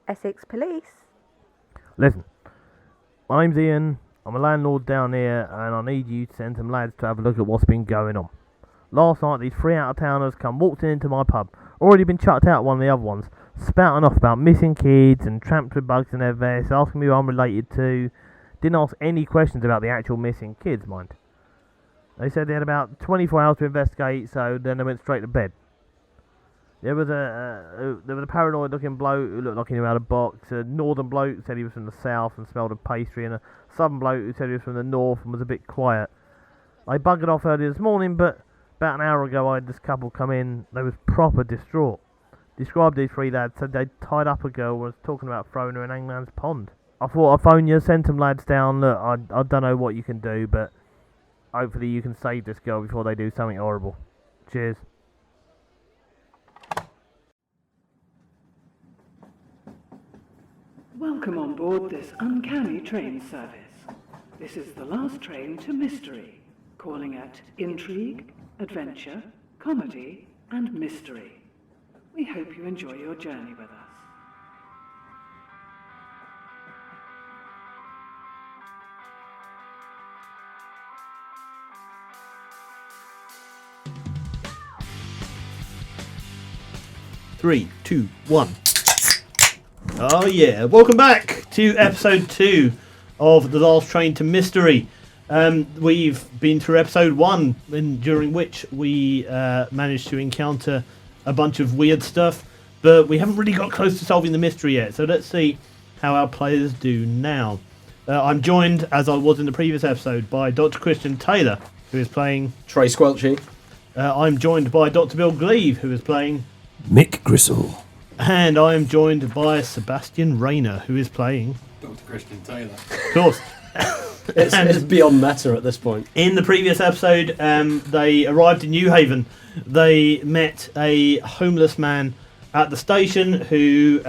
Essex Police. Listen, my name's Ian, I'm a landlord down here, and I need you to send some lads to have a look at what's been going on. Last night, these 3 out-of-towners walked into my pub, already been chucked out one of the other ones, spouting off about missing kids and tramps with bugs in their vests, asking me who I'm related to. Didn't ask any questions about the actual missing kids, mind. They said they had about 24 hours to investigate, so then they went straight to bed. There was a paranoid-looking bloke who looked like he knew how to box. A northern bloke who said he was from the south and smelled of pastry, and a southern bloke who said he was from the north and was a bit quiet. They buggered off early this morning, but about an hour ago I had this couple come in. They was proper distraught. Described these 3 lads, said they'd tied up a girl and was talking about throwing her in Hangman's Pond. I thought I'd phone you, send some lads down. Look, I don't know what you can do, but hopefully you can save this girl before they do something horrible. Cheers. Welcome on board this uncanny train service. This is the last train to mystery, calling at intrigue, adventure, comedy, and mystery. We hope you enjoy your journey with us. Three, 2, 1. Oh yeah, welcome back to episode 2 of The Last Train to Mystery. We've been through episode 1, during which we managed to encounter a bunch of weird stuff, but we haven't really got close to solving the mystery yet, so let's see how our players do now. I'm joined, as I was in the previous episode, by Dr. Christian Taylor, who is playing Trey Squelchy. I'm joined by Dr. Bill Gleave, who is playing Mick Gristle. And I am joined by Sebastian Rayner, who is playing Dr. Christian Taylor. Of course. It's beyond meta at this point. In the previous episode, they arrived in New Haven. They met a homeless man at the station who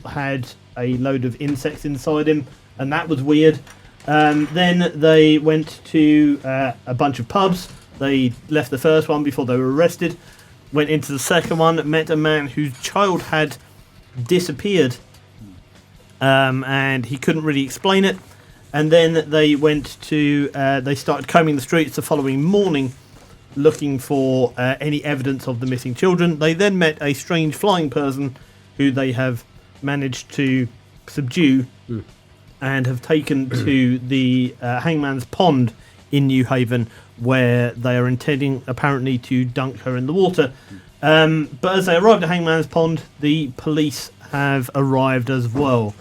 had a load of insects inside him, and that was weird. Then they went to a bunch of pubs. They left the first one before they were arrested. Went into the second one, met a man whose child had disappeared, and he couldn't really explain it. And then they went to, they started combing the streets the following morning, looking for any evidence of the missing children. They then met a strange flying person who they have managed to subdue and have taken to the Hangman's Pond in New Haven, where they are intending apparently to dunk her in the water. But as they arrived at Hangman's Pond, the police have arrived as well.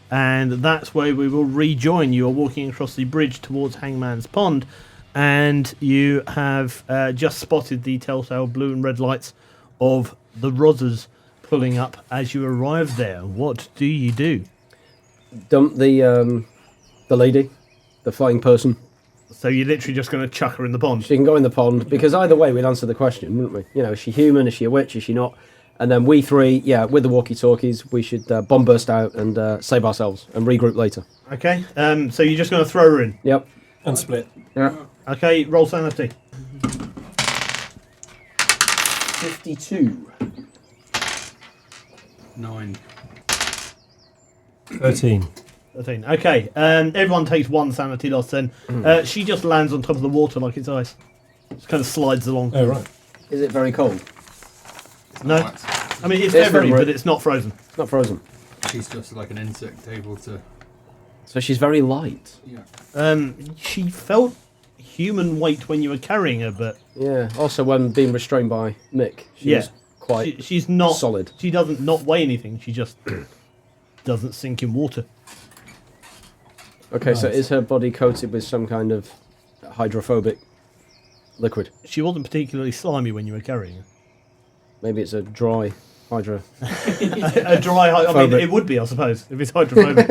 And that's where we will rejoin. You are walking across the bridge towards Hangman's Pond, and you have just spotted the telltale blue and red lights of the Rozzers pulling up as you arrive there. What do you do? Dump the lady, the flying person. So you're literally just going to chuck her in the pond? She can go in the pond, because either way we'd answer the question, wouldn't we? You know, is she human, is she a witch, is she not? And then we 3, with the walkie-talkies, we should bomb burst out and save ourselves and regroup later. Okay, so you're just going to throw her in? Yep. And split. Yeah. Okay, roll sanity. 52. 9. 13. 13. Okay, everyone takes 1 sanity loss then. She just lands on top of the water like it's ice. Just kind of slides along. Oh, right. Is it very cold? No. I mean, it's It's February, very but it's not frozen. It's not frozen. She's just like an insect able to... So she's very light. Yeah. She felt human weight when you were carrying her, but... Yeah, also when being restrained by Mick, she was quite she's not solid. She doesn't not weigh anything, she just doesn't sink in water. Okay, so is her body coated with some kind of hydrophobic liquid? She wasn't particularly slimy when you were carrying her. Maybe it's a dry hydro... A dry... I mean, it would be, I suppose, if it's hydrophobic.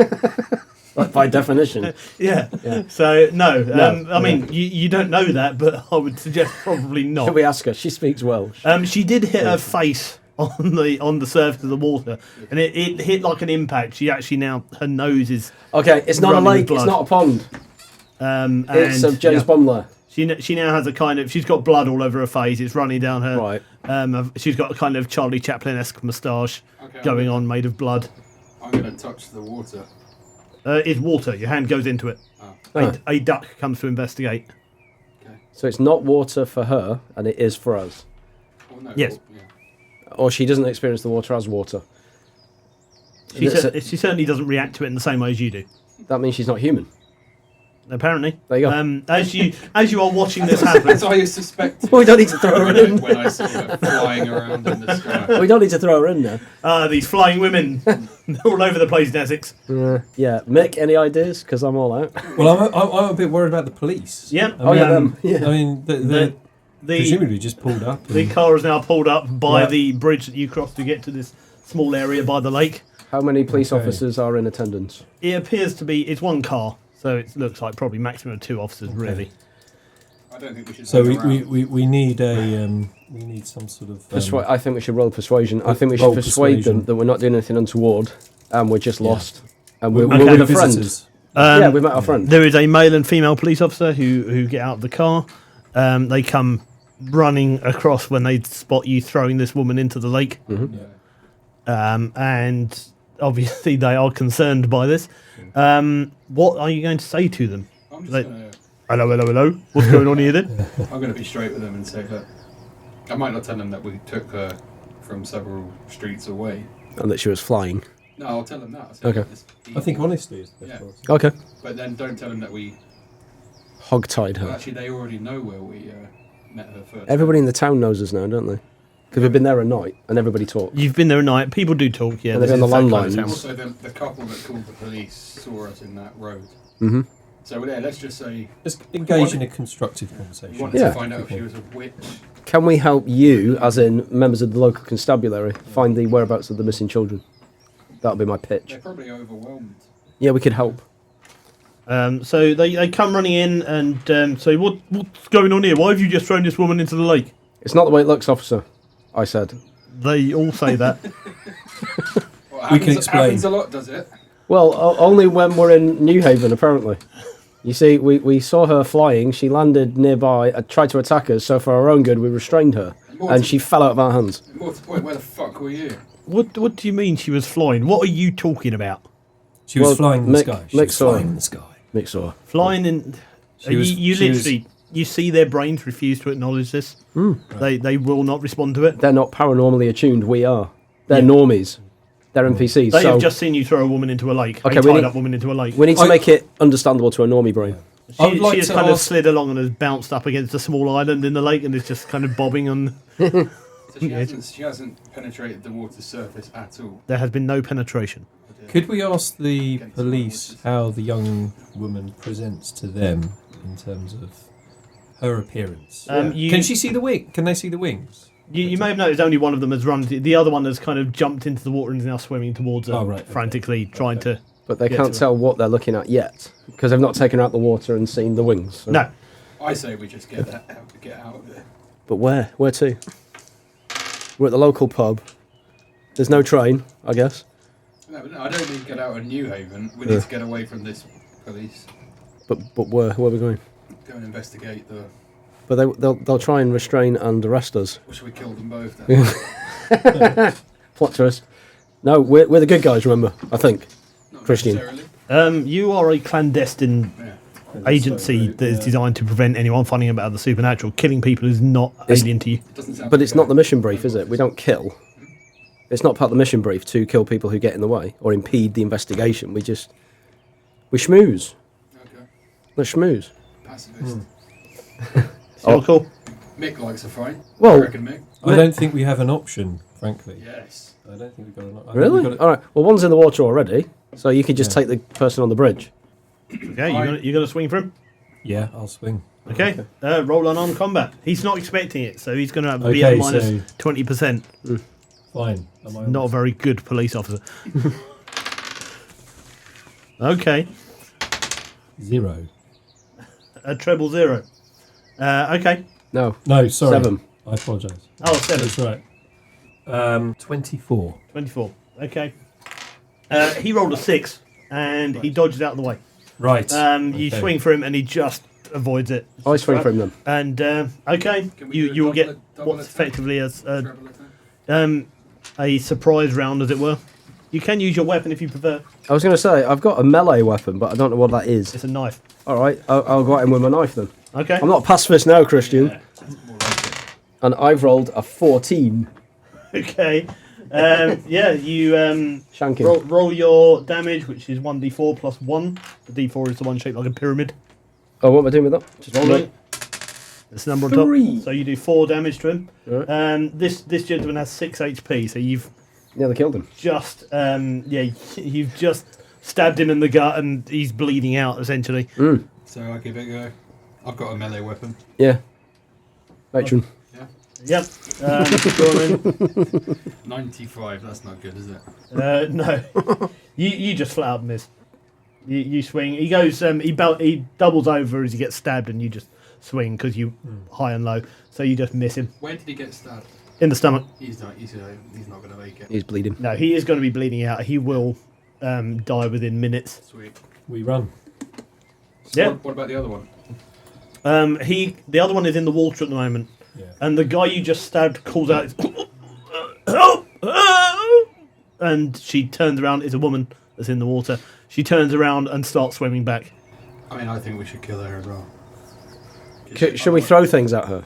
Like by definition. Yeah. So, no. I mean, you don't know that, but I would suggest probably not. Can we ask her? She speaks Welsh. She did hit her face on the surface of the water, and it hit like an impact. She actually now, her nose is... Okay, it's not a running with lake, blood. it's not a pond. It's a James yeah. Bond lair. She now has a kind of... She's got blood all over her face. It's running down her... Right. She's got a kind of Charlie Chaplin-esque moustache going on, made of blood. I'm going to touch the water. It's water. Your hand goes into it. Ah. A duck comes to investigate. Okay. So it's not water for her, and it is for us. Oh, no. Yes. Well, yeah. Or she doesn't experience the water as water. She So- certainly doesn't react to it in the same way as you do. That means she's not human. Apparently. There you go. As you are watching this happen, As I suspected. We don't need to throw her in. When I saw her flying around in the sky. We don't need to throw her in there. these flying women all over the place in Essex. Yeah. Mick, any ideas? Because I'm all out. Well, I'm a bit worried about the police. Yeah. I mean, them. Yeah. I mean, they're The presumably just pulled up. the and- car is now pulled up by Yeah. the bridge that you cross to get to this small area by the lake. How many police Okay. officers are in attendance? It appears to be it's one car, so it looks like probably maximum of 2 officers really. I don't think we should. So hang around. we need we need some sort of. I think we should roll persuasion. I think we should Roll persuade them persuasion. that we're not doing anything untoward, and we're just lost. And we're, Okay. we're with a friend. visitors. Yeah, we met our friend. There is a male and female police officer who get out of the car. They come running across when they spot you throwing this woman into the lake. Yeah. And obviously they are concerned by this. What are you going to say to them? I'm just Like- going to. Hello. What's going on here then? I'm going to be straight with them and say, look, I might not tell them that we took her from several streets away. And that she was flying. No, I'll tell them that. I'll say Okay. this I think evil- honesty is the best Yeah. policy. Okay. But then don't tell them that we. Hogtied Well, her. actually, they already know where we met her first. Everybody in the town knows us now, don't they? Because we've been there at night and everybody talks. You've been there at night. People do talk. Yeah, And they've this been is on the that kind of landlines. town. Also, the couple that called the police saw us in that road. Mm-hmm. So yeah, let's just say Just engage in a constructive conversation. we wanted Yeah. to find out if she was a witch. Can we help you, as in members of the local constabulary, find the whereabouts of the missing children? That'll be my pitch. They're probably overwhelmed. Yeah, we could help. So they come running in and say, what's going on here? Why have you just thrown this woman into the lake? It's not the way it looks, officer, I said. They all say that. Well, We can explain. Happens a lot, does it? Well, only when we're in New Haven, apparently. You see, we saw her flying. She landed nearby, tried to attack us, so for our own good, we restrained her. More And to- she fell out of our hands. More to the point, where the fuck were you? What do you mean she was flying? What are you talking about? She was Well, flying in the Mick- sky. She Mick was saw flying her. in the sky. Mick saw her. Flying in... She was- you she was- literally... You see their brains refuse to acknowledge this. They will not respond to it. They're not paranormally attuned, we are. They're Yeah. normies. They're NPCs. They so have just seen you throw a woman into a lake. Okay, a we tied need- up woman into a lake. we need to I- make it understandable to a normie brain. I would like She has to kind of ask- slid along and has bounced up against a small island in the lake and is just kind of bobbing on... So she hasn't penetrated the water's surface at all. There has been no penetration. Could we ask the police how the young woman presents to them in terms of her appearance? Can she see the wing? Can they see the wings? You may have noticed only one of them has run. The other one has kind of jumped into the water and is now swimming towards her, Oh, right, okay. frantically trying to... But they Yeah, can't to- tell what they're looking at yet. Because they've not taken her out the water and seen the wings. so- No. I say we just get out of there. But where? Where to? We're at the local pub. There's no train, I guess. No, I don't mean get out of New Haven. We need to get away from this police. But where? Where are we going? Go and investigate the. But they'll try and restrain and arrest us. Or should we kill them both then? Plot twist. No, we're the good guys, remember? I think. Not Christian. necessarily. You are a clandestine Yeah. agency that is designed to prevent anyone finding out about the supernatural. Killing people is not It's- alien to you. It doesn't sound But like it's not the a- mission brief, is it? We don't kill. It's not part of the mission brief to kill people who get in the way or impede the investigation. We schmooze. Okay. Let's schmooze. Pacifist. So cool. Mick likes a fight. Well- I reckon Mick. I don't think we have an option, frankly. Yes. I don't think we've got an option. Really? All right. Well, one's in the water already, so you could just take the person on the bridge. Okay, you're gonna swing for him. Yeah, I'll swing. Okay, roll on armed combat. He's not expecting it, so he's gonna be Okay, at minus so- 20%. Fine. Am I Not a very good police officer. Okay, 0? a treble 0. Okay. No. No, sorry. 7. I apologise. Oh, 7. That's right. 24. 24. Okay. He rolled a 6, and he dodges out of the way. Right. You okay. swing for him, and he just avoids it. I swing for him then. And okay, Can we do a you will get double what's attack? effectively Treble attack? a surprise round, as it were. You can use your weapon if you prefer. I was going to say, I've got a melee weapon, but I don't know what that is. It's a knife. All right, I'll go at him with my knife then. Okay. I'm not a pacifist now, Christian. Yeah, that's more like it. And I've rolled a 14. Okay. Yeah, you Shank him. roll your damage, which is 1d4 plus 1. The d4 is the one shaped like a pyramid. Oh, what am I doing with that? Just Roll it. It's the number on 3. top. So you do 4 damage to him. Right. This gentleman has 6 HP, so you've Nearly killed him. just you've just stabbed him in the gut and he's bleeding out essentially. So I give it a go. I've got a melee weapon. Yeah. Matron. Yeah. Yep. Go on 95. That's not good, is it? in. No. You just flat out miss. You swing. He goes. He doubles over as he gets stabbed, and you just swing because you high and low. So you just miss him Where did he get stabbed? in the stomach. He's not going to make it. He's bleeding. No, he is going to be bleeding out. He will die within minutes. Sweet. We run. So Yeah. What about the other one? The other one is in the water at the moment, Yeah. and the guy you just stabbed calls out, "Help! Help!" And she turns around. It's a woman that's in the water. She turns around and starts swimming back. I mean, I think we should kill her as well. Should we throw things at her?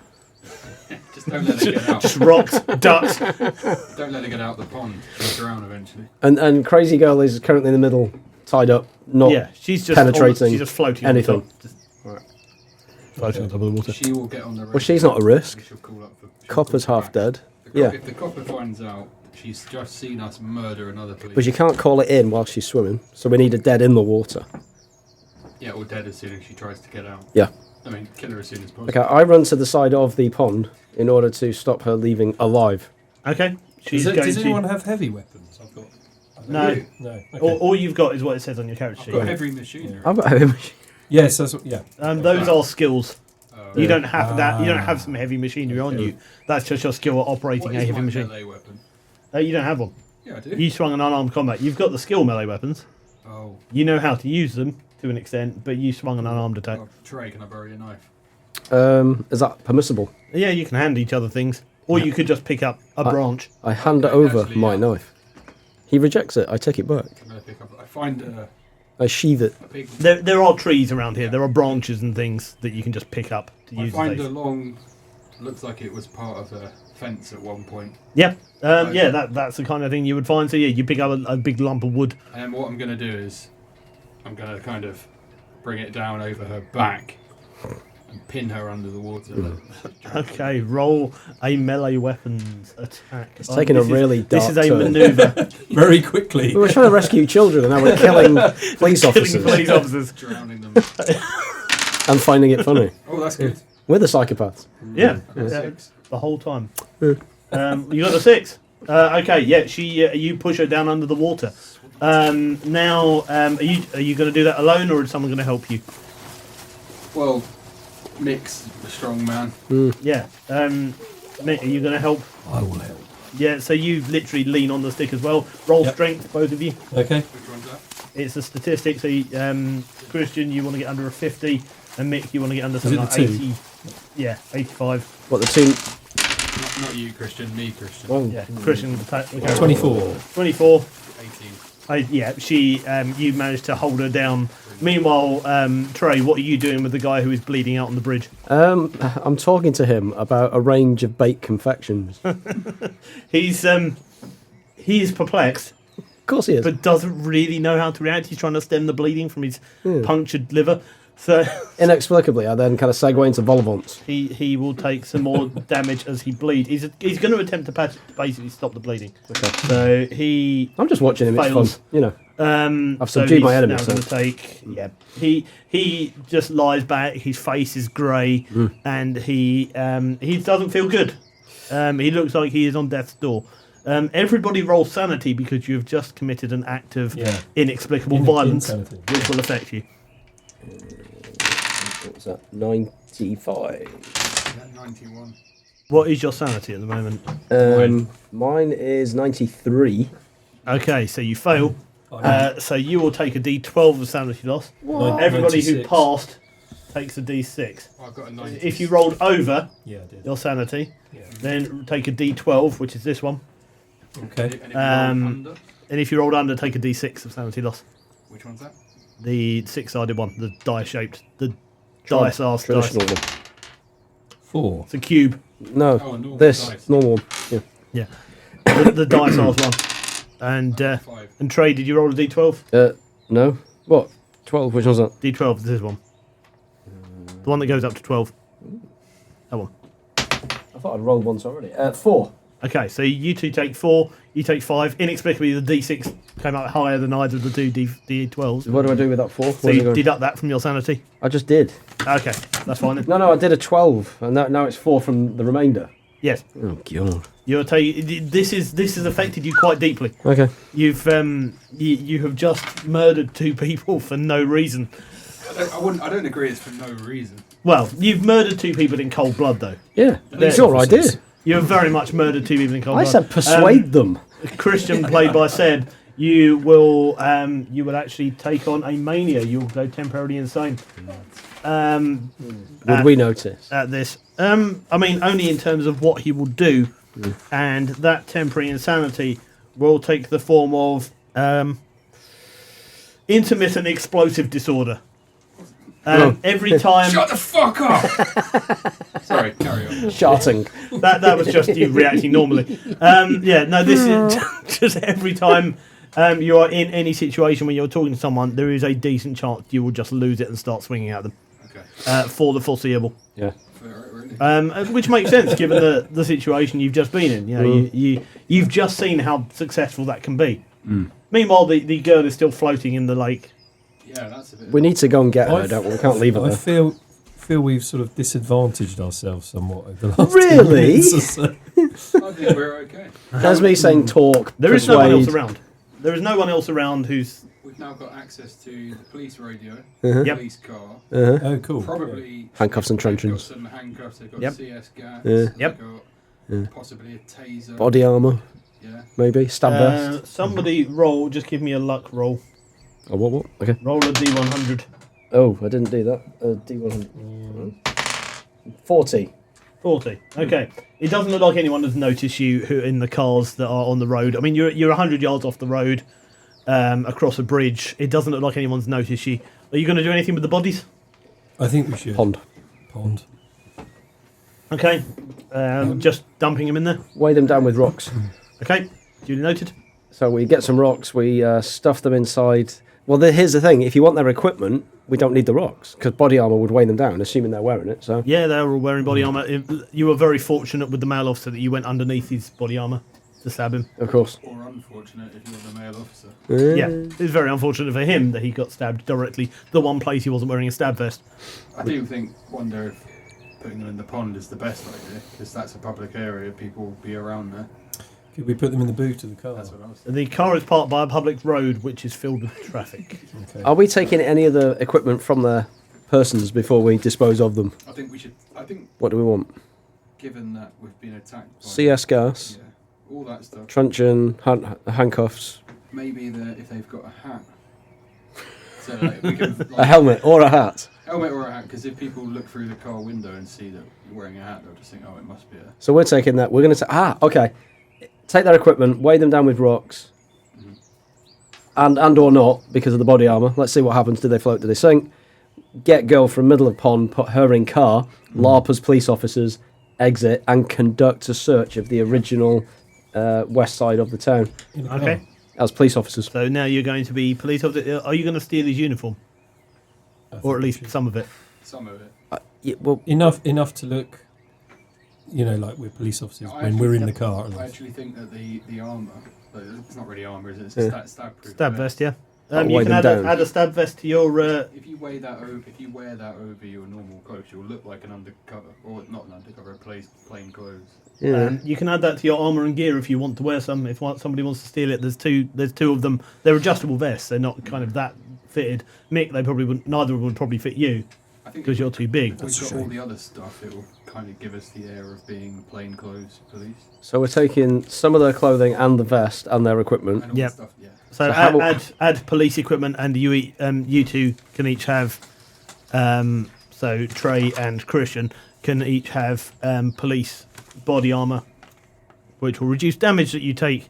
Just don't let her get out. Just rocks, ducks. Don't let her get out the pond. She'll drown eventually. And Crazy Girl is currently in the middle, tied up, not Yeah, she's just penetrating she's just floating anything. on the top. Just floating on top of the water. She will get on the road. Well, she's not a risk. She'll call up for, Copper's call half back. dead. The Yeah. If the copper finds out she's just seen us murder another police. But you can't call it in while she's swimming, so we need her dead in the water. Yeah, or dead as soon as she tries to get out. Yeah. I mean, kill her as soon as possible. Okay, I run to the side of the pond in order to stop her leaving alive. Okay. She's Does, going does to. anyone have heavy weapons? I've got. No. No. Okay. All you've got is what it says on your character I've sheet. got heavy machinery. I've got heavy machine. Yes, that's what. Yeah. Those are skills. Oh, You don't have that. You don't have some heavy machinery on Okay. you. That's just your skill at operating What a is heavy my machine. melee weapon? You don't have one. Yeah, I do. You swung an unarmed combat. You've got the skill melee weapons. Oh, You know how to use them to an extent, but you swung an unarmed attack. oh, Trey, can I borrow your knife? Is that permissible? Yeah, you can hand each other things, or you could just pick up a branch. I hand it Okay, over actually, my yeah. knife. He rejects it. I take it back. I'm gonna pick up. I find I sheathe it. a big. There are trees around here. There are branches and things that you can just pick up to I use. find as a things. long. Looks like it was part of a fence at one point. Yeah, yeah. That's the kind of thing you would find. So yeah, you pick up a big lump of wood. And then what I'm going to do is, I'm going to kind of bring it down over her back and pin her under the water. Okay, roll a melee weapons attack. It's taking a really This dark is a turn. maneuver. Very quickly. We were trying to rescue children, and now we're killing police Killing officers police officers. Drowning them. and finding it funny. Oh, that's good. We're the psychopaths. Yeah, Got a yeah, 6. the whole time. You got a 6. Okay, yeah. You push her down under the water. Now, are you going to do that alone, or is someone going to help you? Well, Mick's a strong man. Yeah. Mick, are you going to help? I will help. Yeah. So you literally lean on the stick as well. Roll Yep. strength, both of you. Okay. Which one's that? It's a statistic. So, Christian, you want to get under a 50, and Mick, you want to get under something it like the two? 80. Yeah, 85. What the two? Not you, Christian. Me, Christian. Oh, Yeah, Christian. Okay. 24. 24. 18. Yeah, she. You managed to hold her down. Meanwhile, Trey, what are you doing with the guy who is bleeding out on the bridge? I'm talking to him about a range of baked confections. He's perplexed, Of course he is. but doesn't really know how to react. He's trying to stem the bleeding from his punctured liver. So Inexplicably, I then kind of segue into vol-au-vents. he will take some more damage as he bleeds. He's going to attempt to basically stop the bleeding. Okay. So he I'm just watching him. It's fails. fun, you know. I've subdued my enemy, Now so- going to take. Yeah, he just lies back. His face is grey, and he doesn't feel good. He looks like he is on death's door. Everybody roll sanity because you have just committed an act of inexplicable violence, Insanity. which will affect you. What was that? 95. Yeah, 91. What is your sanity at the moment? Mine is 93. Okay, so you fail. So you will take a D12 of sanity loss. What? Everybody who 96. passed takes a D6. Oh, I've got a 90. If you rolled over Yeah, I did. your sanity, Yeah. then take a D12, which is this one. Okay. And if you roll Um, under, And if you rolled under, take a d6 of sanity loss. Which one's that? The 6-sided one, the die-shaped. The dice-asked dice. Traditional one. 4. It's a cube. No, Oh, a normal this dice. normal one. Yeah. Yeah. The dice-asked one. Five. And Trey, did you roll a d12? No. What? 12. Which one's that? d12, this is one. The one that goes up to 12. That one. I thought I'd rolled once already. 4. Okay, so you two take 4, you take 5. Inexplicably, the d6 came out higher than either of the two d12s. What do I do with that 4? So you deduct that from your sanity. I just did. Okay, that's fine then. No, I did a 12, and now it's 4 from the remainder. Yes, Oh god. you're this has affected you quite deeply. Okay. You've you have just murdered 2 people for no reason. I don't agree it's for no reason. Well, you've murdered 2 people in cold blood, though. Yeah, They're sure I did. You have very much murdered 2 people in cold I blood. said persuade them. Christian, played by Seb, you will actually take on a mania. You'll go temporarily insane. Would we notice? At this? I mean, only in terms of what he will do, and that temporary insanity will take the form of intermittent explosive disorder. Every time. Shut the fuck up! Sorry, carry on. Shouting. That was just you reacting normally. This is just every time you are in any situation when you're talking to someone, there is a decent chance you will just lose it and start swinging at them. Okay. For the foreseeable. Yeah. Really? Which makes sense given the situation you've just been in. You know, you've just seen how successful that can be. Meanwhile, the girl is still floating in the lake. Yeah, that's a bit. We need to go and get her, don't we? We can't leave her I there. feel we've sort of disadvantaged ourselves somewhat over the last Really? 10 minutes or so. I think we're okay. That's me saying talk, There is no one else persuade. around. There is no one else around who's. We've now got access to the police radio, Yep. police car, Oh, cool. probably Handcuffs and they've got truncheons. some handcuffs. They've got Yep. CS gas. Yeah. Yep. They've got possibly a taser. Body armour, Yeah. maybe. Stab vest. Somebody roll. Just give me a luck roll. Oh, what? Okay. Roll a d100. Oh, I didn't do that. D100. 40. 40. Okay. It doesn't look like anyone has noticed you who in the cars that are on the road. I mean, you're 100 yards off the road, across a bridge. It doesn't look like anyone's noticed you. Are you going to do anything with the bodies? I think we should. Pond. Okay. Just dumping them in there. Weigh them down with rocks. Okay. Duly noted. So we get some rocks, we stuff them inside. Well, here's the thing. If you want their equipment, we don't need the rocks, because body armour would weigh them down, assuming they're wearing it. So Yeah, they were all wearing body armour. You were very fortunate with the male officer that you went underneath his body armour to stab him. of course. Or unfortunate if you're the male officer. Yeah, it was very unfortunate for him that he got stabbed directly the one place he wasn't wearing a stab vest. I do wonder if putting them in the pond is the best idea, because that's a public area, people will be around there. Could we put them in the boot of the car? That's what I was thinking. The car is parked by a public road which is filled with traffic. Okay. Are we taking any of the equipment from the persons before we dispose of them? I think we should. I think, What do we want? given that we've been attacked by CS gas, yeah, all that stuff, truncheon, handcuffs, maybe if they've got a hat. So like, we can, a like, helmet or a hat. helmet or a hat, because if people look through the car window and see that you're wearing a hat, they'll just think, oh, it must be a. So we're taking that. We're going to okay. Take their equipment, weigh them down with rocks, and or not because of the body armour. Let's see what happens. Do they float? Do they sink? Get girl from middle of pond, put her in car. LARP as police officers, exit and conduct a search of the original west side of the town Okay, as police officers. so now you're going to be police officer. Are you going to steal his uniform? I think Or at we least should. some of it? Some of it. Yeah, well, Enough to look, like we're police officers I when actually we're in the think- car. At I least. actually think that the armour, like, it's not really armour, is it? It's Yeah. a stab-proof Stab vest, yeah. I'll You weigh can them down. add a stab vest to your... If you wear that over your normal clothes, you'll look like an undercover, or not an undercover, a plain clothes. yeah. You can add that to your armour and gear if you want to wear some. If somebody wants to steal it, there's two of them. They're adjustable vests. They're not kind of that fitted. Mick, they probably wouldn't. Neither would probably fit you I think because you're too big. if That's we've a got all shame. the other stuff, it will kind of give us the air of being plain clothes police. So we're taking some of their clothing and the vest and their equipment. And all Yep. the stuff, yeah. So how- add police equipment, and you two can each have. So Trey and Christian can each have police body armour, which will reduce damage that you take,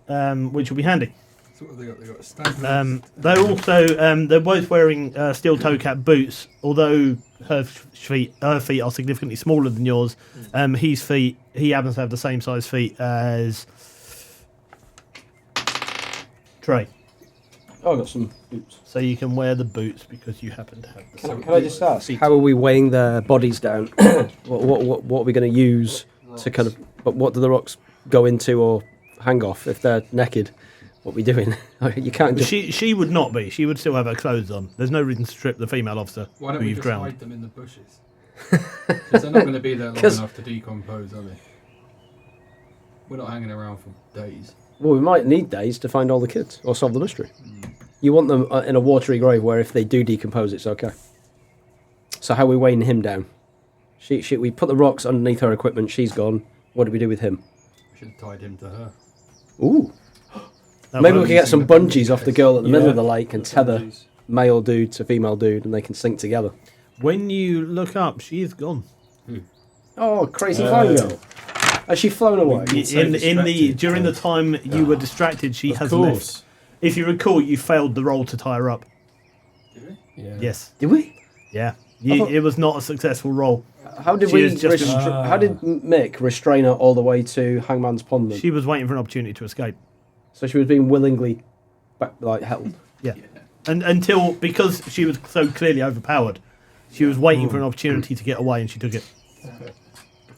which will be handy. So what have they got? They got a stag. They're also they're both wearing steel toe cap boots. Although her feet are significantly smaller than yours. He happens to have the same size feet as Trey. Oh, I've got some boots. So you can wear the boots because you happen to have the same. Can I just ask, how are we weighing their bodies down? what are we going to use to kind of... But what do the rocks go into or hang off if they're naked? What are we doing? You can't just... She would not be. She would still have her clothes on. There's no reason to strip the female officer Why don't who we you've just drowned. hide them in the bushes? Because they're not going to be there long enough to decompose, are they? We're not hanging around for days. Well, we might need days to find all the kids or solve the mystery. You want them in a watery grave where if they do decompose, it's okay. So how are we weighing him down? We put the rocks underneath her equipment. She's gone. What do we do with him? We should have tied him to her. Ooh. Maybe we can get some bungees off the girl at the middle of the lake and tether male dude to female dude, and they can sink together. When you look up, she is gone. Oh, crazy fine girl. Has she flown away? During the time you were distracted, she has left. If you recall, you failed the roll to tie her up. Did we? Yeah. Yes. Did we? Yeah. It was not a successful roll. How did how did Mick restrain her all the way to Hangman's Pond then? She was waiting for an opportunity to escape. So she was being willingly held. Yeah. And until, because she was so clearly overpowered, she was waiting for an opportunity to get away and she took it.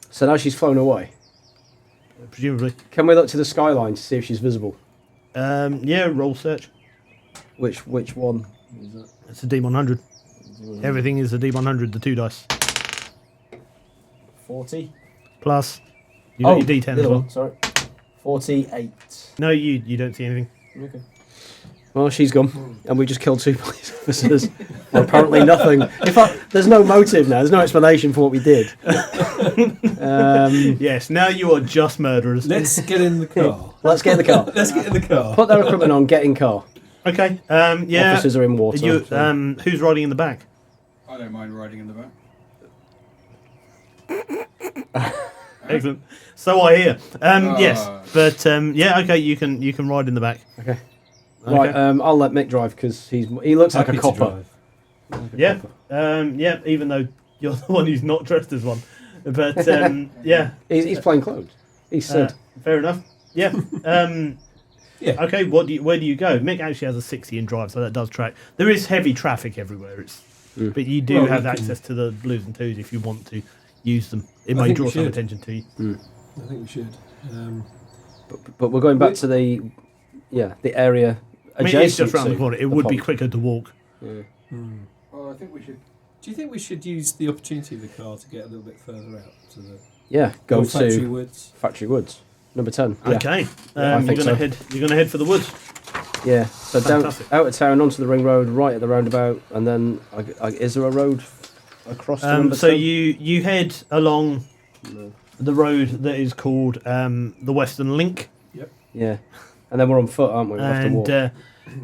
So now she's flown away. Presumably. Can we look to the skyline to see if she's visible? Yeah, roll search. Which one? It's a D100. Everything is a D100, the 2 dice. 40. Plus, you got your D10 as well. Sorry. 48. No, you don't see anything. Okay. Well, she's gone, and we just killed 2 police officers. Well, apparently nothing. In fact, there's no motive now. There's no explanation for what we did. Yes, now you are just murderers. Let's get in the car. Let's get in the car. Let's get in the car. Put their equipment on, get in car. Okay, yeah. Officers are in water. Who's riding in the back? I don't mind riding in the back. Excellent. So I hear. Yes, but yeah, okay. You can ride in the back. Okay. Right. I'll let Mick drive because he looks like a copper. Yeah. Yeah. Even though you're the one who's not dressed as one, but yeah. He's plain clothes. He's Sid. Fair enough. Yeah. Yeah. Okay. Where do you go? Mick actually has a 60 in drive, so that does track. There is heavy traffic everywhere. But you do have access to the blues and twos if you want to use them. It may draw some attention to you. I think we should. But we're going back to the area adjacent. I mean, it's just round the corner. It would be quicker to walk. Well, I think we should. Do you think we should use the opportunity of the car to get a little bit further out to the go Factory to Woods? Factory Woods, number 10. Yeah. Okay. I think so. You're gonna head for the woods. Yeah. So Fantastic. out of town onto the ring road, right at the roundabout, and then is there a road across? To number so 10? you head along the road that is called the Western Link. Yep. Yeah. And then we're on foot, aren't we? We have to walk.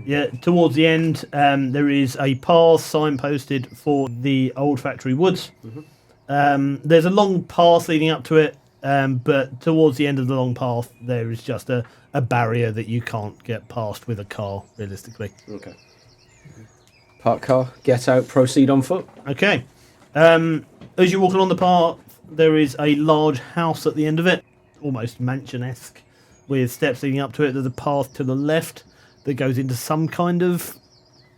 Yeah, towards the end, there is a path signposted for the old Factory Woods. There's a long path leading up to it, but towards the end of the long path, there is just a barrier that you can't get past with a car, realistically. Okay. Park car, get out, proceed on foot. Okay. As you walk along the path, there is a large house at the end of it, almost mansion-esque, with steps leading up to it. There's a path to the left that goes into some kind of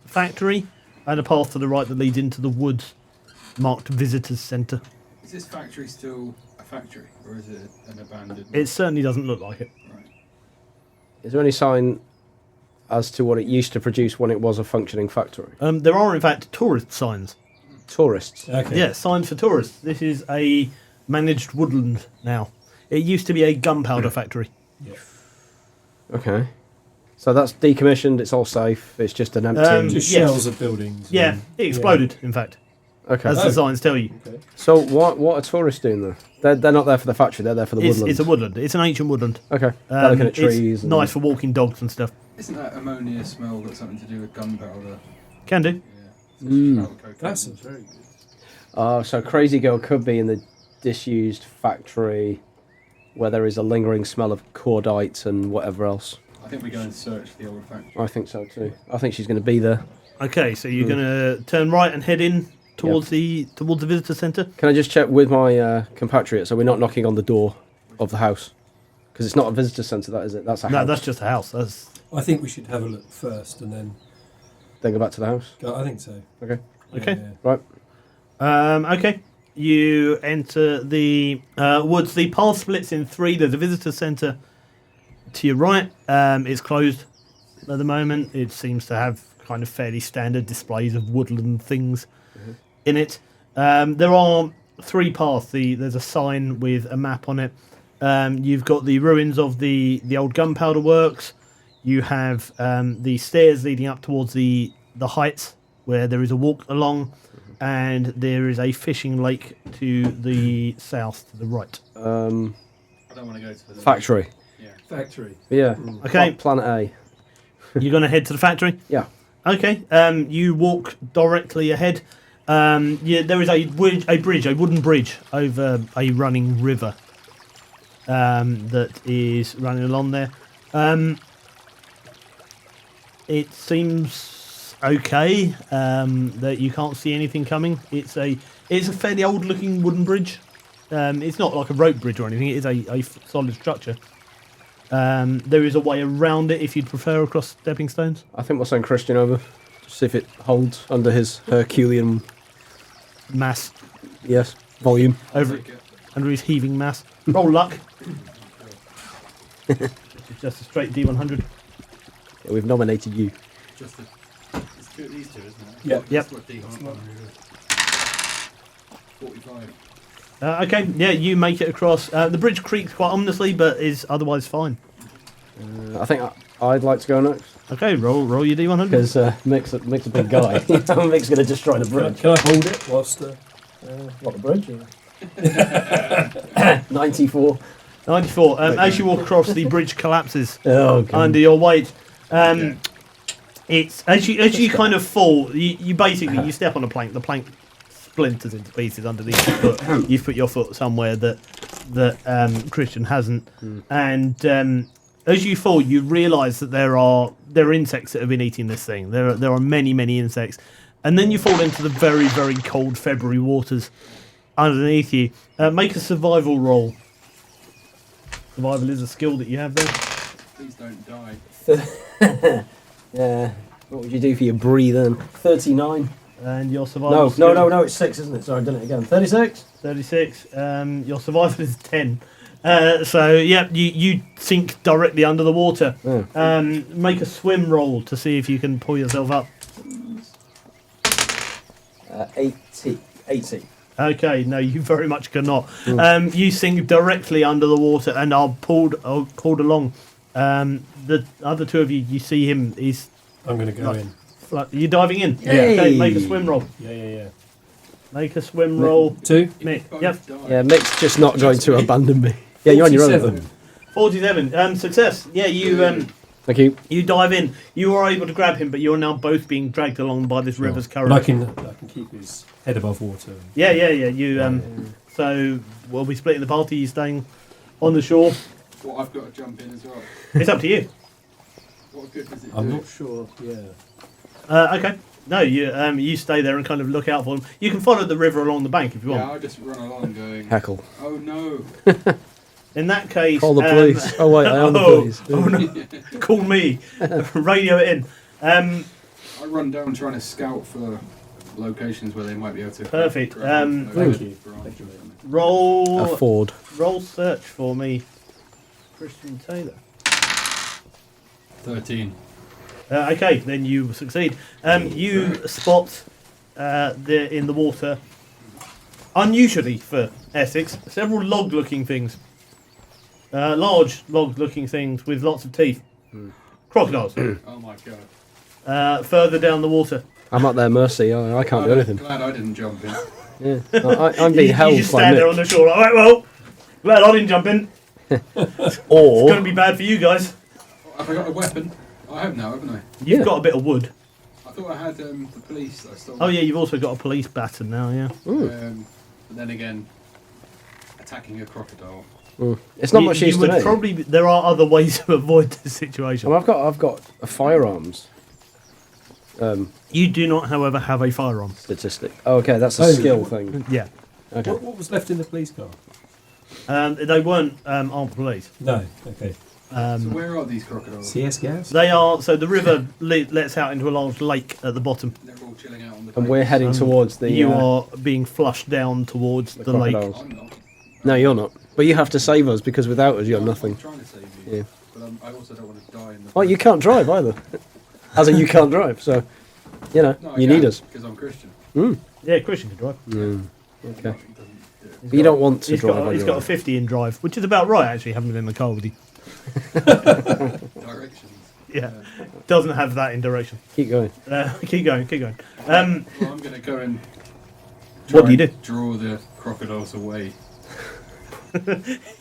factory, and a path to the right that leads into the woods, marked Visitors Centre. Is this factory still a factory, or is it an abandoned? It certainly doesn't look like it. Right. Is there any sign as to what it used to produce when it was a functioning factory? There are, in fact, tourist signs. Tourists? Okay. Yeah, signs for tourists. This is a managed woodland now. It used to be a gunpowder factory. Yeah. Okay. So that's decommissioned, it's all safe, it's just an empty... Just Yes. shells of buildings. Yeah, and- it exploded, in fact, Okay. as the signs tell you. Okay. So what are tourists doing there? They're not there for the factory, they're there for the woodland. It's a woodland. It's an ancient woodland. Okay. They're looking at trees. It's and... nice for walking dogs and stuff. Isn't that ammonia smell got something to do with gunpowder? Can do. Yeah. Mm. That sounds very good. Oh, so Crazy Girl could be in the disused factory where there is a lingering smell of cordite and whatever else. I think we go and search the old factory. I think so too. I think she's going to be there. Okay, so you're going to turn right and head in towards the visitor centre. Can I just check with my compatriot so we're not knocking on the door of the house? Because it's not a visitor centre, that is it? That's a house. No, that's just a house. I think we should have a look first and then go back to the house. I think so. Okay. Okay. Right. Okay. You enter the woods. The path splits in three. There's a visitor centre to your right. It's closed at the moment. It seems to have kind of fairly standard displays of woodland things in it. There are three paths. There's a sign with a map on it. You've got the ruins of the old gunpowder works. You have the stairs leading up towards the heights where there is a walk along, and there is a fishing lake to the south, to the right. I don't want to go to the Factory. Yeah. Factory. Yeah. Okay. Planet A. You're going to head to the factory? Yeah. Okay. You walk directly ahead. There is a wooden bridge over a running river that is running along there. It seems okay that you can't see anything coming. It's a fairly old-looking wooden bridge. It's not like a rope bridge or anything. It is a solid structure. There is a way around it if you'd prefer across stepping stones. I think we'll send Christian over. See if it holds under his Herculean Mass. Yes. Volume. Under his heaving mass. Roll luck. Which is just a straight D100. Yeah, we've nominated you. It's these two, isn't it? Yep. Yep. 45. Okay, yeah, you make it across. The bridge creaks quite ominously, but is otherwise fine. I think I'd like to go next. Okay, roll your D100. Because Mick's a big guy. Mick's going to destroy the bridge. Can I hold it whilst What, the bridge? 94. 94. As you walk across, the bridge collapses under God. your weight. It's as you kind of fall. You basically you step on a plank. The plank splinters into pieces underneath your foot. You've put your foot somewhere that Christian hasn't, and as you fall, you realise that there are insects that have been eating this thing. There are many insects, and then you fall into the very very cold February waters underneath you. Make a survival roll. Survival is a skill that you have there. Please don't die. Yeah. What would you do for your breathing? 39. And your survival No, it's 6, isn't it? Sorry, I've done it again. 36? 36. Your survival is 10. So, yeah, you sink directly under the water. Yeah. Make a swim roll to see if you can pull yourself up. 80. Okay, no, you very much cannot. You sink directly under the water and are pulled along. The other two of you see him. I'm going to go in. You're diving in? Yeah. Okay, make a swim roll. Yeah. Make a swim roll. 2? Mick. Yep. Yeah, Mick's just not going to abandon me. Yeah, you're on your own. 47. Success. Yeah, you... Thank you. You dive in. You are able to grab him, but you're now both being dragged along by this river's current. But I can keep his head above water. Yeah. You So we'll be splitting the party. You staying on the shore. Well, I've got to jump in as well. It's up to you. What good does it do? I'm not sure. Yeah. Okay. No, you stay there and kind of look out for them. You can follow the river along the bank if you Yeah, want. I'll just run along going, Heckle. oh no. In that case, Call the police. Oh wait, I am the police. Oh no! Call me. Radio it in. I run down trying to scout for locations where they might be able to. Perfect. Thank you. Roll. A Ford. Roll search for me, Christian Taylor. 13. Okay, then you succeed. You spot in the water, unusually for Essex, several log-looking things. Large log-looking things with lots of teeth. Crocodiles. Oh my god. Further down the water. I'm at their mercy. I can't do anything. Glad I didn't jump in. Yeah. I'm being held You just by stand there on Mick. the shore like, right, well, glad I didn't jump in. It's Or going to be bad for you guys. Have I got a weapon? I have now, haven't I? You've Yeah. got a bit of wood. I thought I had the police that I stole. Oh yeah, you've also got a police baton now, yeah. But then again, attacking a crocodile. It's not much use to me. Probably there are other ways to avoid this situation. Well, I've got a firearms. You do not, however, have a firearm Statistic. Oh, okay, that's a skill thing. Yeah. Okay. What was left in the police car? They weren't armed police. No. Okay. So where are these crocodiles? CS gas. They are. So the river lets out into a large lake at the bottom. They're all chilling out on the. And we're heading towards the. You are being flushed down towards the lake. crocodiles. I'm not. No, you're not. But you have to save us because without us, you're I'm nothing. trying to save you. Yeah. But I also don't want to die in the. Oh, you can't drive either. As in, you can't drive. So, you know, No, I you can, need us. because I'm Christian. Yeah, Christian can drive. Okay. He doesn't do it. But you don't want to He's drive got, on he's your got a own. 50 in drive, which is about right, actually, having been in the car with you. Directions. Yeah. Doesn't have that in direction. Keep going. Keep going, keep going. Well, I'm going to go and. What do you try do? and Draw the crocodiles away.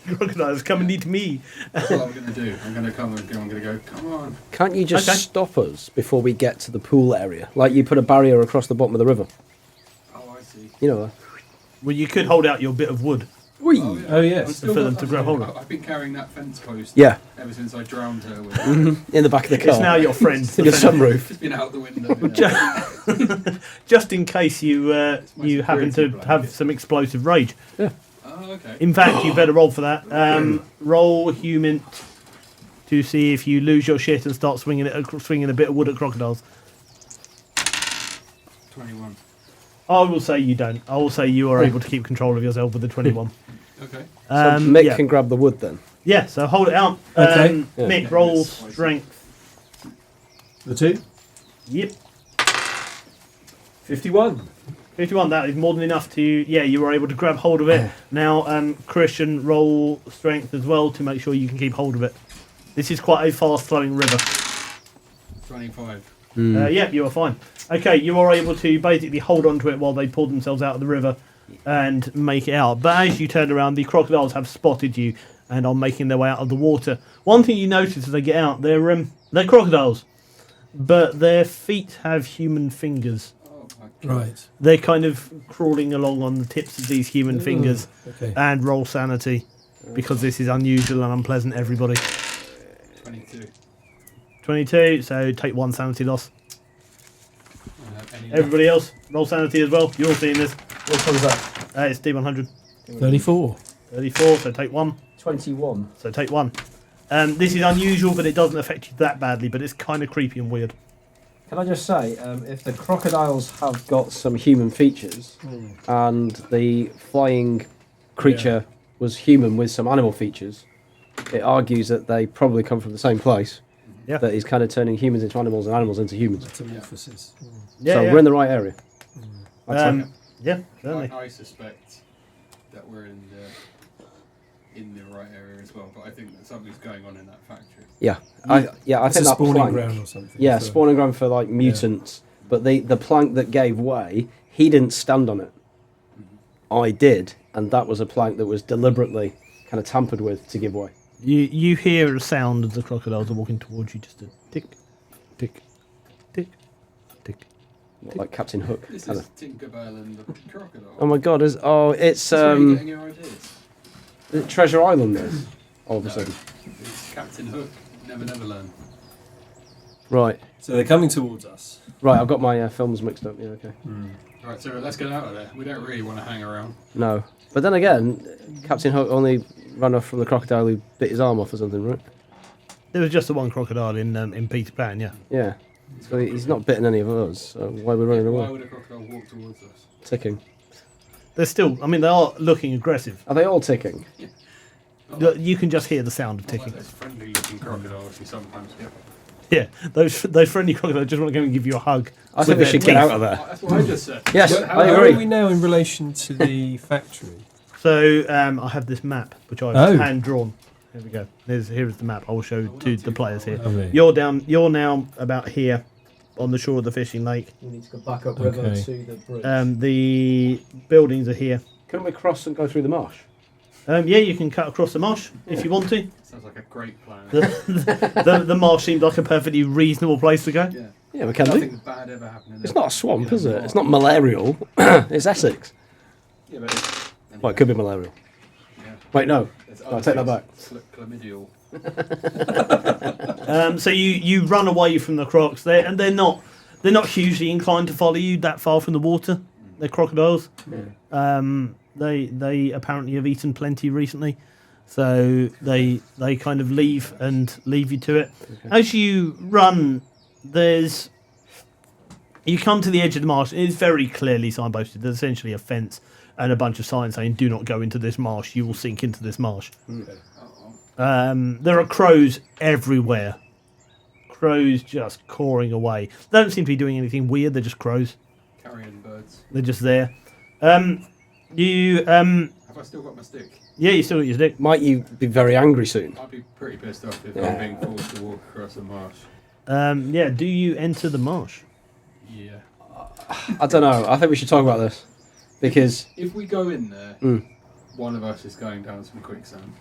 Crocodiles, come and eat me. That's what I'm going to do. I'm going to come and go. I'm going to go. Come on. Can't you just Okay. stop us before we get to the pool area? Like you put a barrier across the bottom of the river. Oh, I see. You know. Well, you could hold out your bit of wood. Whee! Oh, yes. I've still For them got- to grab hold of. I've been carrying that fence post. Yeah, Ever since I drowned her with. in the back of the car. It's now your friend. in your sunroof. It's been out the window. Just in case you my you happen to security have blanket. some explosive rage. Oh, okay. In fact, you better roll for that. Roll human to see if you lose your shit and start swinging a bit of wood at crocodiles. 21. I will say you don't. I will say you are able to keep control of yourself with the 21. Okay. So Mick yeah. can grab the wood then. Yeah, so hold it out. Okay. Yeah. Mick, roll strength. The 2. Yep. 51. 51, that is more than enough to, yeah, you were able to grab hold of it. Now, Christian, roll strength as well to make sure you can keep hold of it. This is quite a fast-flowing river. 25. Yeah, you are fine. Okay, you are able to basically hold on to it while they pull themselves out of the river and make it out. But as you turn around, the crocodiles have spotted you and are making their way out of the water. One thing you notice as they get out, they're crocodiles, but their feet have human fingers. Oh, my God. Right. They're kind of crawling along on the tips of these human fingers. Okay. And roll sanity, because this is unusual and unpleasant, everybody. 22. 22, so take 1 sanity loss. Any Everybody else, roll sanity as well. You're all seeing this. Which one's that? It's D100. 34. 34, so take 1. 21. So take 1. This is unusual, but it doesn't affect you that badly, but it's kind of creepy and weird. Can I just say, if the crocodiles have got some human features and the flying creature was human with some animal features, it argues that they probably come from the same place. Yeah. That is kind of turning humans into animals and animals into humans. Metamorphosis. Yeah, so yeah. we're in the right area. I'd say. Yeah, certainly. I suspect that we're in the right area as well, but I think that something's going on in that factory. Yeah, I It's think a that spawning plank, ground or something. yeah, for- spawning ground for like mutants. But the plank that gave way, he didn't stand on it. I did, and that was a plank that was deliberately kind of tampered with to give way. You hear a sound as the crocodiles are walking towards you, just a tick, tick, tick, tick. Like Captain Hook. This kinda. is Tinkerbell and the crocodile. Oh my God! It's That's where you're getting your ideas. Treasure Island. Is all of a No. sudden. It's Captain Hook. Never learn. Right, So they're coming towards us. right. I've got my films mixed up. Yeah, okay. Alright, so let's get out of there. We don't really want to hang around. No, but then again, Captain Hook only ran off from the crocodile who bit his arm off or something, right? There was just the one crocodile in Peter Pan, yeah. Yeah. So he's not bitten any of us. So why are we running Why away? would a crocodile walk towards us? Ticking. They're still, I mean, they are looking aggressive. Are they all ticking? You can just hear the sound of Not like ticking. those friendly looking crocodiles you sometimes get. Yeah, those friendly crocodiles just want to go and give you a hug. I think we with should their get teeth. out of there. That's what I just said. Yes, But I Where agree. are we now in relation to the factory? So I have this map which I've Oh. hand drawn. Here we go. Here is the map. I will show to the players here. Lovely. You're now about here on the shore of the fishing lake. You need to go back up river Okay. to the bridge. The buildings are here. Couldn't we cross and go through the marsh? Yeah, you can cut across the marsh if you want to. Sounds like a great plan. The marsh seems like a perfectly reasonable place to go. Yeah. Yeah, we can do. Nothing bad ever happened in It's there. not a swamp, is it? Yeah. It's not malarial. It's Essex. Yeah, but it's, Well, it could be malarial. yeah. Wait, no. There's I'll take that back. Chlamydial. So you run away from the crocs there, and they're not hugely inclined to follow you that far from the water. They're crocodiles. Yeah. They apparently have eaten plenty recently, so they kind of leave you to it. Okay. As you run, you come to the edge of the marsh. It's very clearly signposted. There's essentially a fence and a bunch of signs saying, "Do not go into this marsh. You will sink into this marsh." Okay. There are crows everywhere. Crows just cawing away. They don't seem to be doing anything weird. They're just crows. Carrion birds. They're just there. You Have I still got my stick? yeah, you still got your stick. Might you be very angry soon? I'd be pretty pissed off if Yeah. I'm being forced to walk across a marsh. Yeah. Do you enter the marsh? Yeah. I don't know. I think we should talk about this because. If we go in there, one of us is going down some quicksand.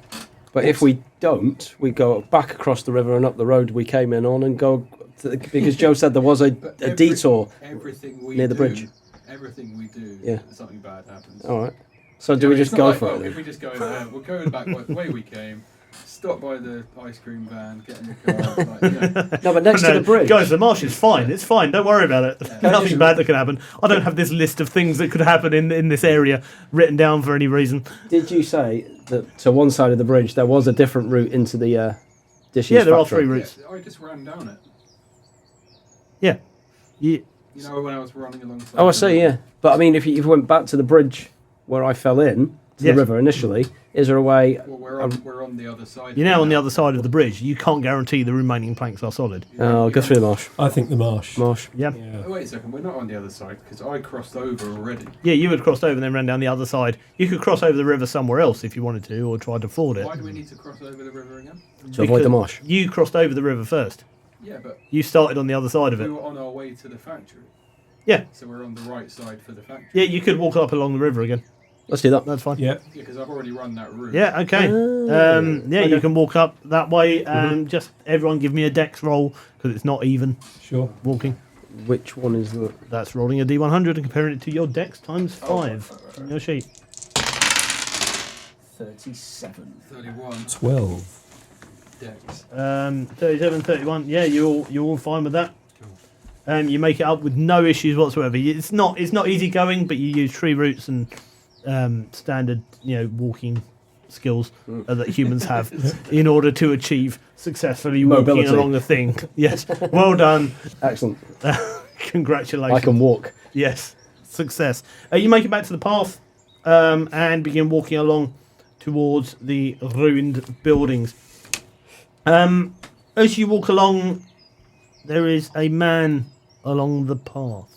But if we don't, we go back across the river and up the road we came in on and go because Joe said there was a detour Everything we near the do, bridge. Everything we do, Yeah. something bad happens. All right. So do we It's just not go like, for well, it? If Then? we just go in there, we're going back the way we came. Stop by the ice cream van, get in the car. No, but next to the bridge. Guys, the marsh is fine. It's fine. Don't worry about it. Yeah. Nothing bad that can happen. I don't have this list of things that could happen in this area written down for any reason. Did you say that to one side of the bridge there was a different route into the dishes Yeah, there are factory? 3 routes. I just ran down it. Yeah. You know when I was running alongside. Oh, I the see. river? Yeah, but I mean, if you went back to the bridge where I fell in to Yes. the river initially, is there a way? Well, we're on the other side. You're now on the other side of the bridge. You can't guarantee the remaining planks are solid. I'll go through the marsh. I think the marsh. Marsh. Yeah. Yeah. Oh, wait a second, we're not on the other side because I crossed over already. Yeah, you had crossed over and then ran down the other side. You could cross over the river somewhere else if you wanted to, or try to ford it. Why do we need to cross over the river again? To avoid the Because marsh. You crossed over the river first. Yeah, but You started on the other side of we it. were on our way to the factory. Yeah. So we're on the right side for the factory. Yeah, you could walk up along the river again. Let's do that. That's fine. Yeah. Yeah, because I've already run that route. Yeah, okay. Yeah, you can walk up that way. Just everyone give me a dex roll, because it's not even Sure. walking. Which one is the? That's rolling a d100 and comparing it to your dex times 5 on your sheet. 37. 31 12. decks. 37, 31. Yeah, you're all fine with that. You make it up with no issues whatsoever. It's not easy going, but you use tree roots and standard walking skills that humans have in order to achieve successfully Mobility. walking along the thing. Yes, well done. Excellent. Congratulations. I can walk. Yes, success. You make it back to the path and begin walking along towards the ruined buildings. As you walk along, there is a man along the path.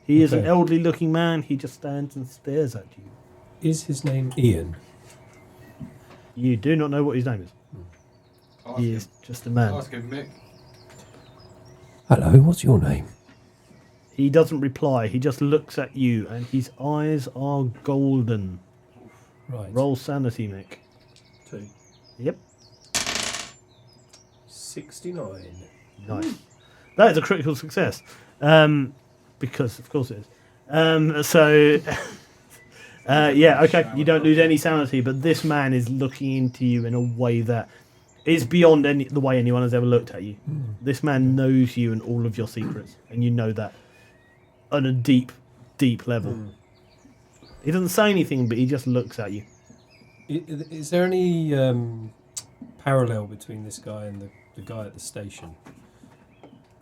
He is an Okay. elderly-looking man. He just stands and stares at you. Is his name Ian? You do not know what his name is. Ask He him. is just a man. Ask him, Mick. Hello, what's your name? He doesn't reply. He just looks at you, and his eyes are golden. Right. Roll sanity, Mick. 2. Yep. 69. Nice. That is a critical success. Because, of course, it is. Yeah, okay. You don't lose any sanity, but this man is looking into you in a way that is beyond the way anyone has ever looked at you. This man knows you and all of your secrets, and you know that on a deep, deep level. He doesn't say anything, but he just looks at you. Is there any parallel between this guy and the guy at the station?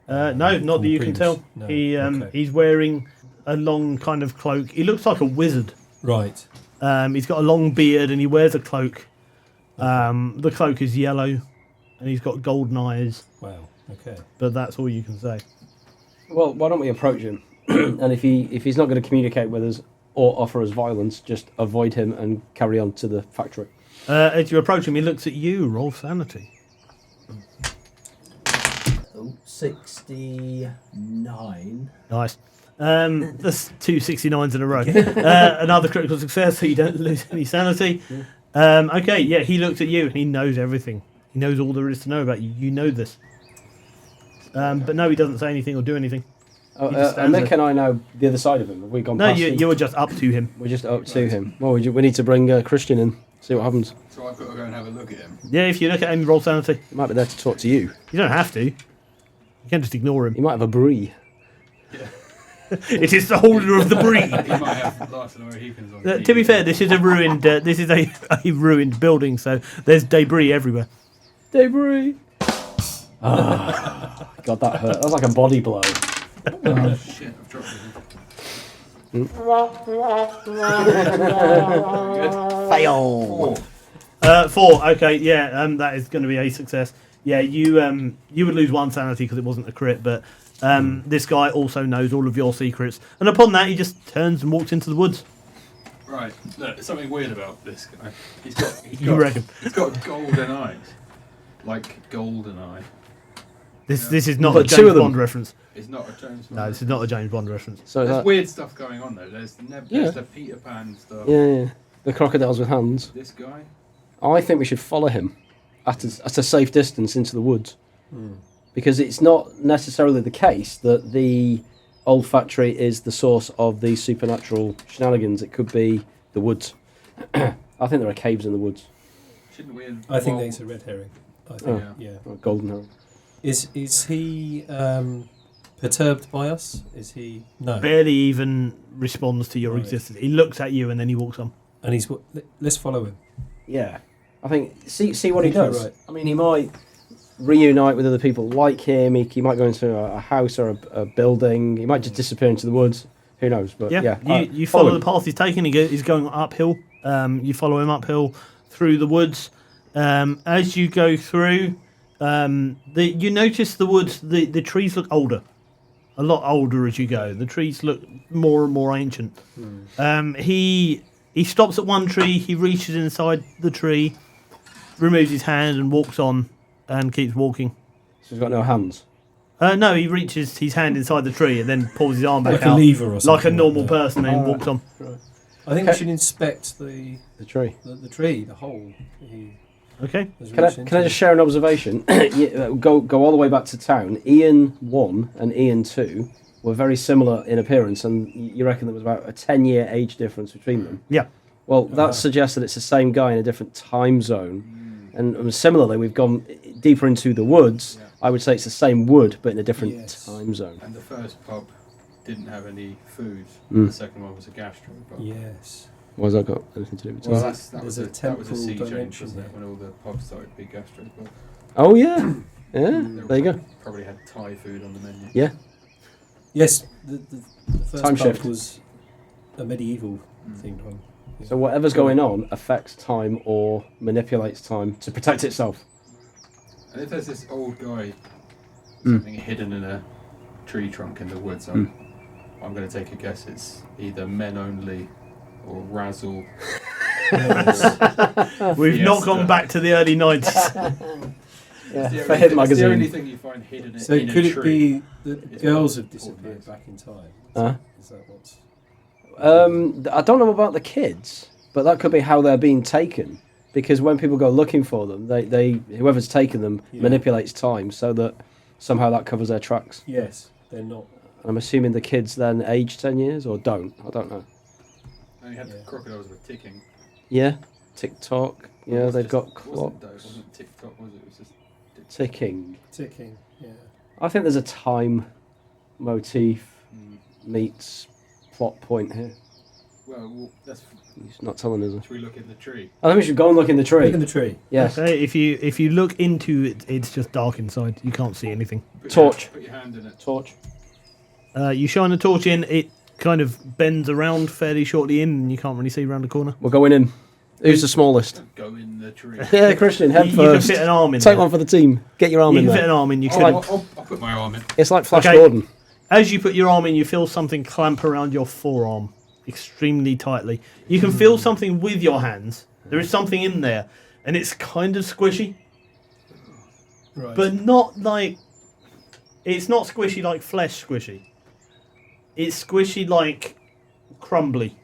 No, not that from you can previous- tell. no, He's wearing a long kind of cloak. He looks like a wizard. Right. He's got a long beard and he wears a cloak. The cloak is yellow and he's got golden eyes, Wow. Okay. but that's all you can say. Well, why don't we approach him? And if he's not going to communicate with us or offer us violence, just avoid him and carry on to the factory. As you approach him, he looks at you. Roll sanity. 69. Nice. That's 2 69s in a row. Another critical success, so you don't lose any sanity. Okay, yeah, he looks at you and he knows everything. He knows all there is to know about you. You know this. But no, he doesn't say anything or do anything. He just And stands Mick there. and I know the other side of him. Have we gone No, past you him? were just up to him. We're just up to him. Well, we need to bring Christian in. See what happens. So I've got to go and have a look at him. Yeah, if you look at him, roll sanity. He might be there to talk to you. You don't have to. You can just ignore him. He might have a brie. Yeah. It is the holder of the breed. He might have Larson or Heekins on To be fair, this is a ruined. This is a ruined building, so there's debris everywhere. Debris. Oh, God, that hurt. That was like a body blow. Oh, shit, I've dropped it. Fail. 4. Okay, yeah, that is going to be a success. Yeah, you would lose 1 sanity because it wasn't a crit, but this guy also knows all of your secrets. And upon that, he just turns and walks into the woods. Right, look, there's something weird about this guy. You reckon? He's got golden eyes. Like golden eye. This is not But a two James of them. Bond reference. It's not a James Bond. No, this is not a James Bond reference. So There's that, weird stuff going on though. There's Yeah. the Peter Pan stuff. yeah. The crocodiles with hands. This guy. I think we should follow him at a safe distance into the woods. Because it's not necessarily the case that the old factory is the source of these supernatural shenanigans. It could be the woods. I think there are caves in the woods. Shouldn't we? I think that's a red herring. I think, Oh. yeah. Or golden herring. Is he perturbed by us? Is he? No. Barely even responds to your Right. existence. He looks at you and then he walks on. And he's. Let's follow him. Yeah. I think, see what he I think you're does. right. I mean, he might reunite with other people like him. He might go into a house or a building. He might just disappear into the woods. Who knows? But yeah. You follow the path he's taking. He's going uphill. You follow him uphill through the woods. As you go through, you notice the woods. The trees look older, a lot older as you go. The trees look more and more ancient. He stops at one tree. He reaches inside the tree, removes his hand and walks on, and keeps walking. So he's got no hands. No, he reaches his hand inside the tree and then pulls his arm back Like out, a lever or something. like a normal that. person, and walks on. I think we should inspect the tree. The tree, the hole. Okay. Can I just share an observation? Go all the way back to town. Ian 1 and Ian 2 were very similar in appearance, and you reckon there was about a 10-year age difference between them. Yeah. Well, that suggests that it's the same guy in a different time zone. And similarly, we've gone deeper into the woods. Yeah. I would say it's the same wood, but in a different Yes. time zone. And the first pub didn't have any food. Mm. The second one was a gastro pub. Yes. What has that got anything to do with Well, time? that There's was a that was a temporal sea change, dimension wasn't it? there. When all the pubs started to be gastro pubs. Oh, yeah. Yeah, They there you go. Probably had Thai food on the menu. Yeah. Yes. The first Time pub shift. was a medieval themed one. Yeah. So whatever's going on affects time or manipulates time to protect itself. And if there's this old guy, something hidden in a tree trunk in the woods, I'm going to take a guess it's either men only or Razzle. We've not gone back to the early 90s. Yeah, It's for Hit the Magazine. only thing you find hidden So in could a it tree. be that It's girls one have of the disappeared ordinaries. back in time? Is that what's? I don't know about the kids, but that could be how they're being taken. Because when people go looking for them, they whoever's taken them Yeah. manipulates time so that somehow that covers their tracks. Yes, they're not. I'm assuming the kids then age 10 years or don't. I don't know. And you had Yeah. the crocodiles were ticking. Yeah, TikTok. Yeah, It was they've just- got wasn't though, it clocks. wasn't TikTok, was it? It was just Ticking. Ticking. Yeah. I think there's a time motif Mm. meets plot point here. Well, that's. He's not telling us. Should we look in the tree? I think we should go and look in the tree. Look in the tree. Yes. Okay, if you look into it, it's just dark inside. You can't see anything. Torch. Put your hand in it. Torch. You shine the torch in, it kind of bends around fairly shortly in, and you can't really see around the corner. We're going in. Who's the smallest? Go in the tree. Yeah, Christian, head You first. can fit an arm in Take there. one for the team. Get your arm You in can fit there. an arm in. You could. I'll put my arm in. It's like Flash Okay. Gordon. As you put your arm in, you feel something clamp around your forearm extremely tightly. You can feel something with your hands. There is something in there, and it's kind of squishy, Right. but not like. It's not squishy like flesh squishy. It's squishy like crumbly.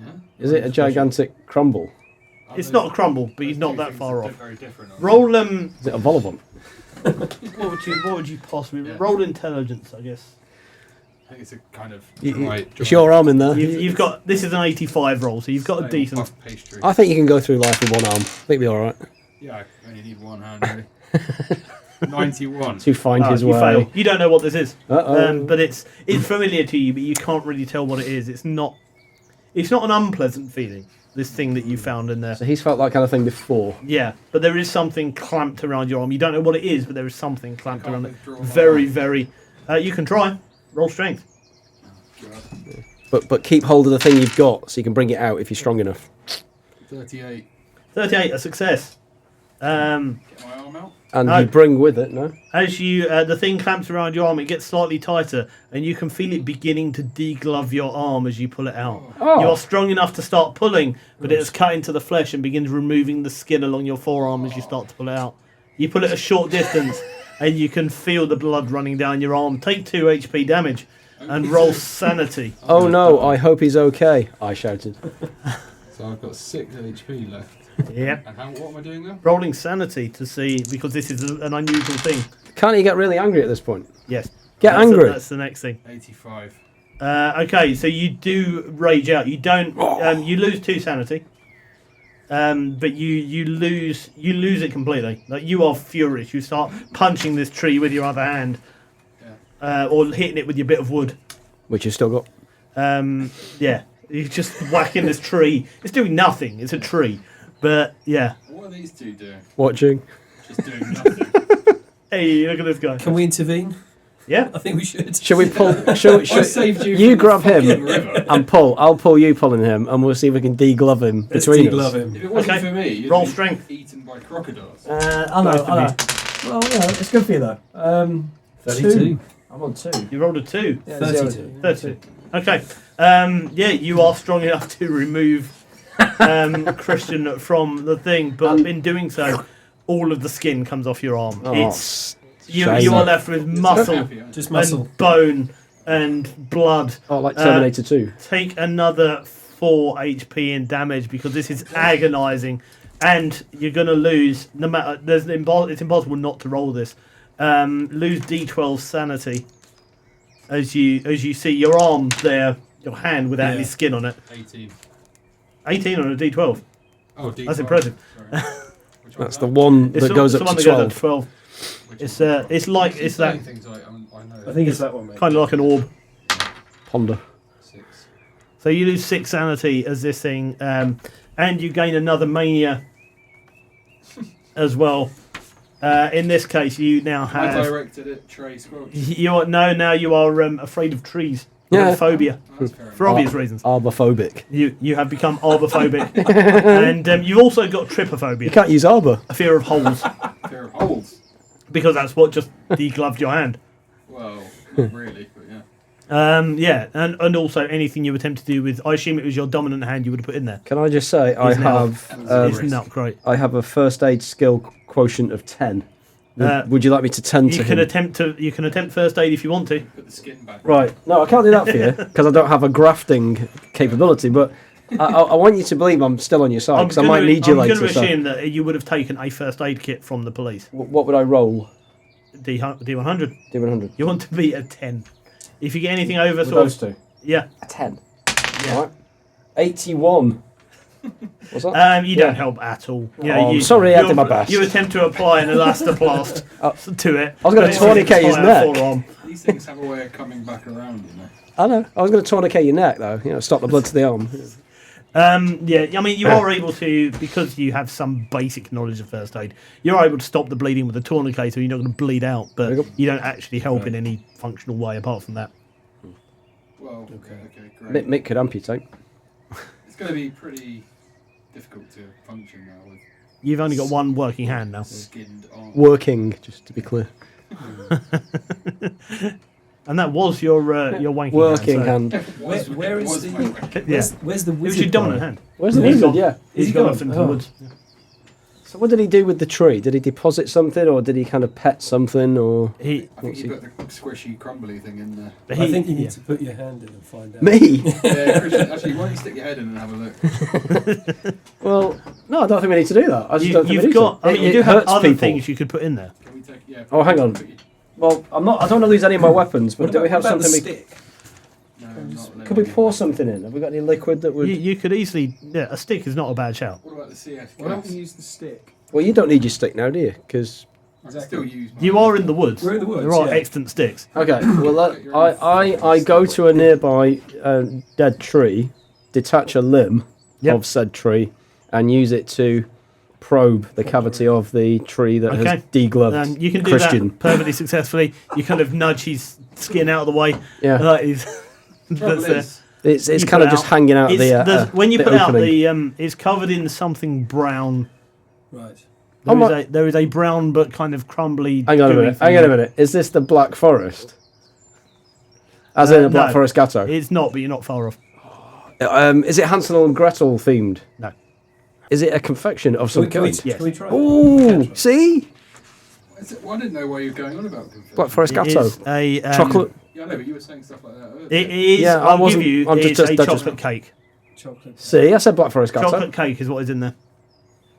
Yeah? Is it a gigantic crumble? It's not a crumble, but he's not that far off. Very different. Roll Is it a volleyball? What would you possibly Yeah. roll intelligence? I guess. think it's a kind of It's your arm in there. You've got this is an 85 roll, so you've got a decent. puff pastry. I think you can go through life with one arm. I think you'll be all right. Yeah, I only need one hand really. 91. To find his You way. fail. You don't know what this is, Uh-oh. but it's familiar to you, but you can't really tell what it is. It's not an unpleasant feeling. This thing that you found in there. So he's felt that kind of thing before. Yeah, but there is something clamped around your arm. You don't know what it is, but there is something clamped around it. withdraw my Very, arm. very. You can try. Roll strength. But keep hold of the thing you've got so you can bring it out if you're strong enough. 38. 38, a success. Get my arm out. And No. you bring with it, no? As you, the thing clamps around your arm, it gets slightly tighter, and you can feel it beginning to deglove your arm as you pull it out. Oh. You are strong enough to start pulling, but it has cut into the flesh and begins removing the skin along your forearm as you start to pull it out. You pull it a short distance, and you can feel the blood running down your arm. Take 2 HP damage, and roll sanity. Oh no, I hope he's okay, I shouted. So I've got 6 HP left. Yep. And what am I doing now? Rolling sanity to see, because this is an unusual thing. Can't you get really angry at this point? Yes. Get angry. That's the next thing. 85. Okay, so you do rage out. You don't. You lose 2 sanity, but you lose it completely. Like, you are furious. You start punching this tree with your other hand, or hitting it with your bit of wood. Which you've still got. Yeah, you're just whacking this tree. It's doing nothing. It's a tree, but yeah. What are these two doing? Watching. Just doing nothing. Hey, look at this guy. Can we intervene? Yeah. I think we should. Shall we pull? I saved you. You from grab the fucking him river. and pull. I'll pull you pulling him, and we'll see if we can deglove him Let's between us. deglove him. If it wasn't Okay. for me, you'd Roll be strength. eaten by crocodiles. I know. Well, yeah, it's good for you though. 32. I'm on 2. You rolled a 2. Yeah, 32. 32. Okay. Yeah, you are strong enough to remove Christian from the thing, but in doing so, all of the skin comes off your arm. Oh, It's you shame. are left with muscle Happy, aren't you? Just muscle. and bone and blood. Oh, like Terminator 2. Take another 4 HP in damage because this is agonising, and you're gonna lose. No matter, it's impossible not to roll this. Lose D12 sanity as you see your arm there, your hand without any skin on it. 18. 18 on a D12. Oh, D12. That's impressive. Sorry. Which That's one's the one It's that goes the up one to that goes up 12. to 12. Which It's one? it's that Things like, I know. I think it's that one, mate. kind of like an orb. Ponder. 6. So you lose 6 sanity as this thing, and you gain another mania as well. In this case, you now I have. directed it, Trey Squelchy. You are now you are afraid of trees. Yeah. Phobia That's fair enough. for obvious reasons. Arbophobic. You have become arbophobic, and you've also got You trypophobia, can't use arbor. a fear of holes, Fair of holes. because that's what just degloved your hand. Well, not really, but yeah. Yeah, and also anything you attempt to do with, I assume it was your dominant hand you would have put in there. Can I just say, I He's now- have It's not great. I have a first aid skill quotient of 10. Would you like me to tend You to can him? attempt first aid if you want to. Put the skin back. Right. No, I can't do that for you because I don't have a grafting capability. But I want you to believe I'm still on your side because I might need you I'm later. going to so- assume that you would have taken a first aid kit from the police. What would I roll? D100. D100. You want to be a 10. If you get anything over With sort those of, two. yeah, A 10. Yeah. All right. 81. What's that? you don't help at all. You know, Oh, I'm sorry, I did my best. You attempt to apply an elastoplast to it. I was gonna but it's tourniquet his entire neck. forearm. These things have a way of coming back around, you know. I know. I was going to tourniquet your neck though. You know, stop the blood to the arm. Yeah, I mean, you are able to, because you have some basic knowledge of first aid, you're able to stop the bleeding with a tourniquet so you're not going to bleed out, but There you go. you don't actually help in any functional way apart from that. Well, okay, great. Mick could amputate. It's going to be pretty difficult to function now with You've only got one working hand now. skinned arm. Working, just to be clear. And that was your wanking Working hand. hand. Where is Was the- my- So, yeah. Where's the It was wizard your dominant guy? hand. Where's the He's wizard? gone. Yeah. He's gone off into the Oh. woods. So what did he do with the tree? Did he deposit something, or did he kind of pet something, or He, I think you put the squishy, crumbly thing in there. I think you need to put your hand in and find out. me? Yeah, Christian, actually, why don't you stick your head in and have a look? Well, no, I don't think we need to do that. I just don't think we you've need got. to. I mean, you It do have hurts other people. things you could put in there. Can we take, yeah, Oh, hang on. put your- Well, I'm not. I don't want to lose any of my weapons, but What do we about have the something? stick? No, not Could we pour something in? Have we got any liquid that would... You could easily... Yeah, a stick is not a bad shout. What about the CS Why don't gas? we use the stick? Well, you don't need your stick now, do you? Because... I can still use mine. You are in the woods. We're in the woods, There are yeah. extant sticks. Okay, well, I go to a nearby dead tree, detach a limb Yep. of said tree, and use it to probe the cavity of the tree that Okay. has degloved You can do Christian. that perfectly successfully. You kind of nudge his skin out of the way. Yeah. Trouble is, It's you kind put of just out- hanging out of the when you the put out opening. it's covered in something brown. Right. There is a brown but kind of crumbly. Hang on a gooey minute. thing Hang on a there. minute. Is this the Black Forest? As in a Black no. Forest gatto? It's not, but you're not far off. Is it Hansel and Gretel themed? No. Is it a confection of some kind? Yes. Can we try? Ooh, see? well, I didn't know why you were going on about confection. Black Forest It gatto. is a Chocolate. Yeah, I know, but you were saying stuff like that earlier. It is. Yeah, I I'll wasn't- give you. I'm It's just- a that just- chocolate cake. Chocolate. See, I said Black Forest gatto. Chocolate cake is what is in there.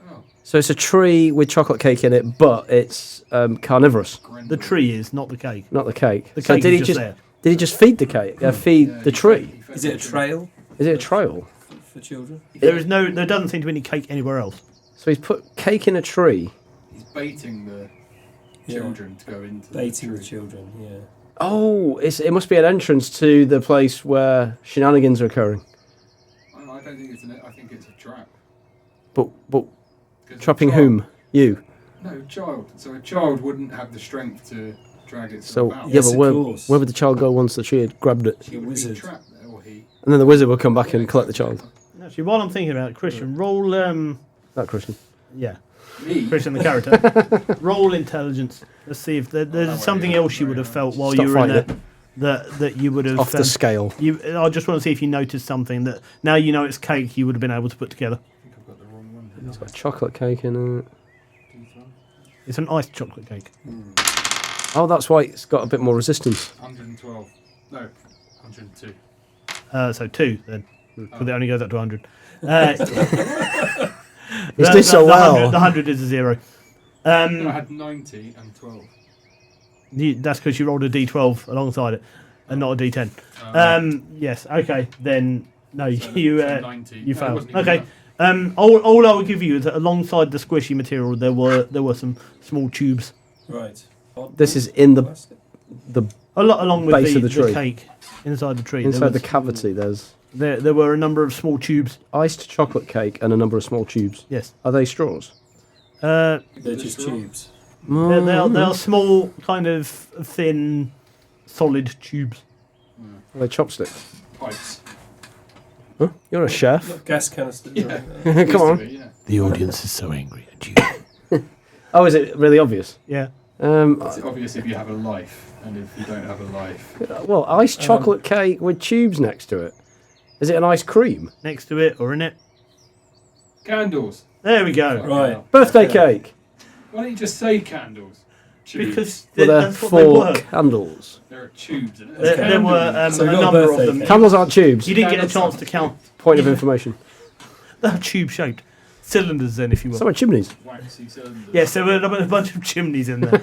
Oh, So it's a tree with chocolate cake in it, but it's carnivorous, The tree is, not the cake. not the cake. The So cake did is he just there. Did he just feed the cake? Feed yeah, the tree? Is it a trail Is it a trail? for children? There doesn't seem to be any cake anywhere else. So he's put cake in a tree. He's baiting the Yeah. children to go into Baiting the the tree. children, yeah. Oh, it must be an entrance to the place where shenanigans are occurring. I don't think it's I think it's a trap. But 'Cause a trapping child- whom? You. No, child. So a child wouldn't have the strength to drag So itself out. yeah, Yes, but of where course. would the child go once the tree had grabbed it? He would be wizard. trapped there, or he. And then the wizard will come back and collect the child. Actually, while I'm thinking about it, Christian, roll. That Christian. Yeah, Me? Christian the character. Roll intelligence. Let's see if there's something else you would have felt while Stop you were in fighting there that you would have. Off the scale. I just want to see if you noticed something that now you know it's cake you would have been able to put together. I think I've got the wrong one. It's got chocolate cake in it. It's an iced chocolate cake. Oh, that's why it's got a bit more resistance. 112. No, 102. So 2 then, because it only goes up to 100. He's doing so well. The 100 is a 0. No, I had 90 and 12. That's because you rolled a d12 alongside it, and not a d10. Yes. Okay. Then no, you 90. you No, it failed. wasn't even Okay. enough. All I will give you is that alongside the squishy material, there were some small tubes. Right. This is in the Along with Base of the the tree. cake inside the tree. inside the cavity. There's there were a number of small tubes. iced chocolate cake and a number of small tubes. Yes. Are they straws? They're just tubes. They are small, kind of thin, solid tubes. Are they chopsticks? Pipes. Huh? You're a chef. Not gas canisters. Yeah. Come on. Yeah. The audience is so angry at you. Oh, is it really obvious? Yeah. It's obvious if you have a life, and if you don't have a life. Well, iced chocolate cake with tubes next to it. Is it an ice cream? Next to it or in it. Candles. There we go. Right. Birthday cake. Why don't you just say candles? Tubes. Because With that's what they four were. candles. There are tubes in it. There were So a not a number of birthday them. cake. Candles aren't tubes. You didn't get a Candles chance to count. Point of information. They're tube shaped. Cylinders, then, if you will. So are chimneys. Waxy cylinders. Yes, there were a bunch of chimneys in there.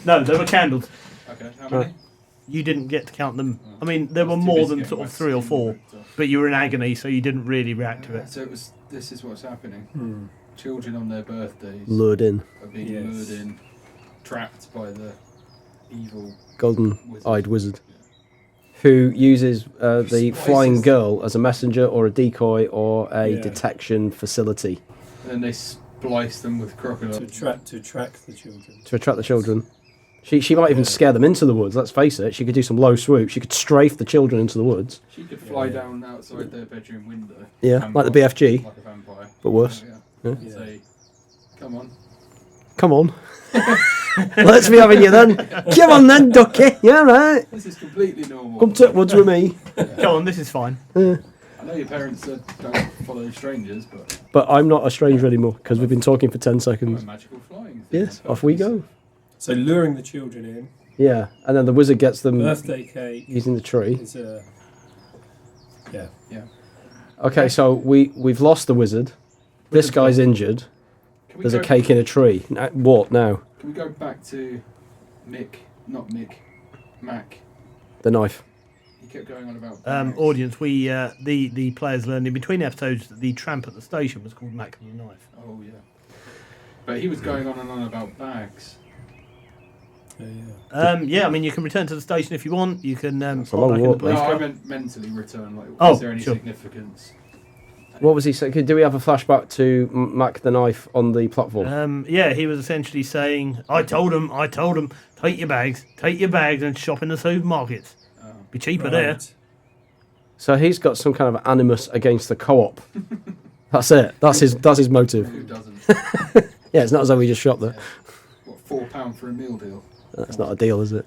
No, there were candles. Okay, how many? You didn't get to count them. I mean, there I were was too more busy than getting sort of waxed 3 or in 4, and stuff. but you were in agony, so you didn't really react to it. So this is what's happening. Hmm. Children on their birthdays Lured in. are being Yes. lured in, trapped by the evil Golden-eyed wizard. Who uses the Splices. flying girl as a messenger or a decoy or a Yeah. detection facility And then they splice them with crocodiles. To track the children. to attract the children. She might even scare them into the woods, let's face it. She could do some low swoop. She could strafe the children into the woods. She could fly Yeah. down outside their bedroom window. Yeah, Vampire, like the BFG, like a vampire. but worse. Yeah. Yeah. And say, come on. Come on. Let's be having you then. Come on then, ducky. Yeah, right. This is completely normal. Come to the woods with me. Go on, this is fine. I know your parents said don't follow strangers, but But I'm not a stranger anymore because we've been talking for 10 I'm a seconds. magical flying thing. Yes, off we go. So luring the children in. Yeah, and then the wizard gets them Birthday cake using the tree. is a. Yeah. Okay, so we've lost the wizard. This guy's injured. Can we There's a go- cake in a tree. What now? Can we go back to Mick? Not Mick. Mac. The knife. He kept going on about bags. audience, we the players learned in between episodes that the tramp at the station was called Mac and the Knife. Oh yeah. But he was going on and on about bags. Yeah, I mean, you can return to the station if you want. You can a pop long back in the walk, police No, I car. meant mentally return. Like, Oh, is there any sure. significance? What was he saying? Do we have a flashback to Mac the Knife on the platform? Yeah, he was essentially saying, I told him, take your bags and shop in the supermarkets. Be cheaper there. So he's got some kind of animus against the co-op. That's it. That's his motive. Who doesn't? Yeah, it's not as though we just shop there. What, £4 for a meal deal? That's not a deal, is it?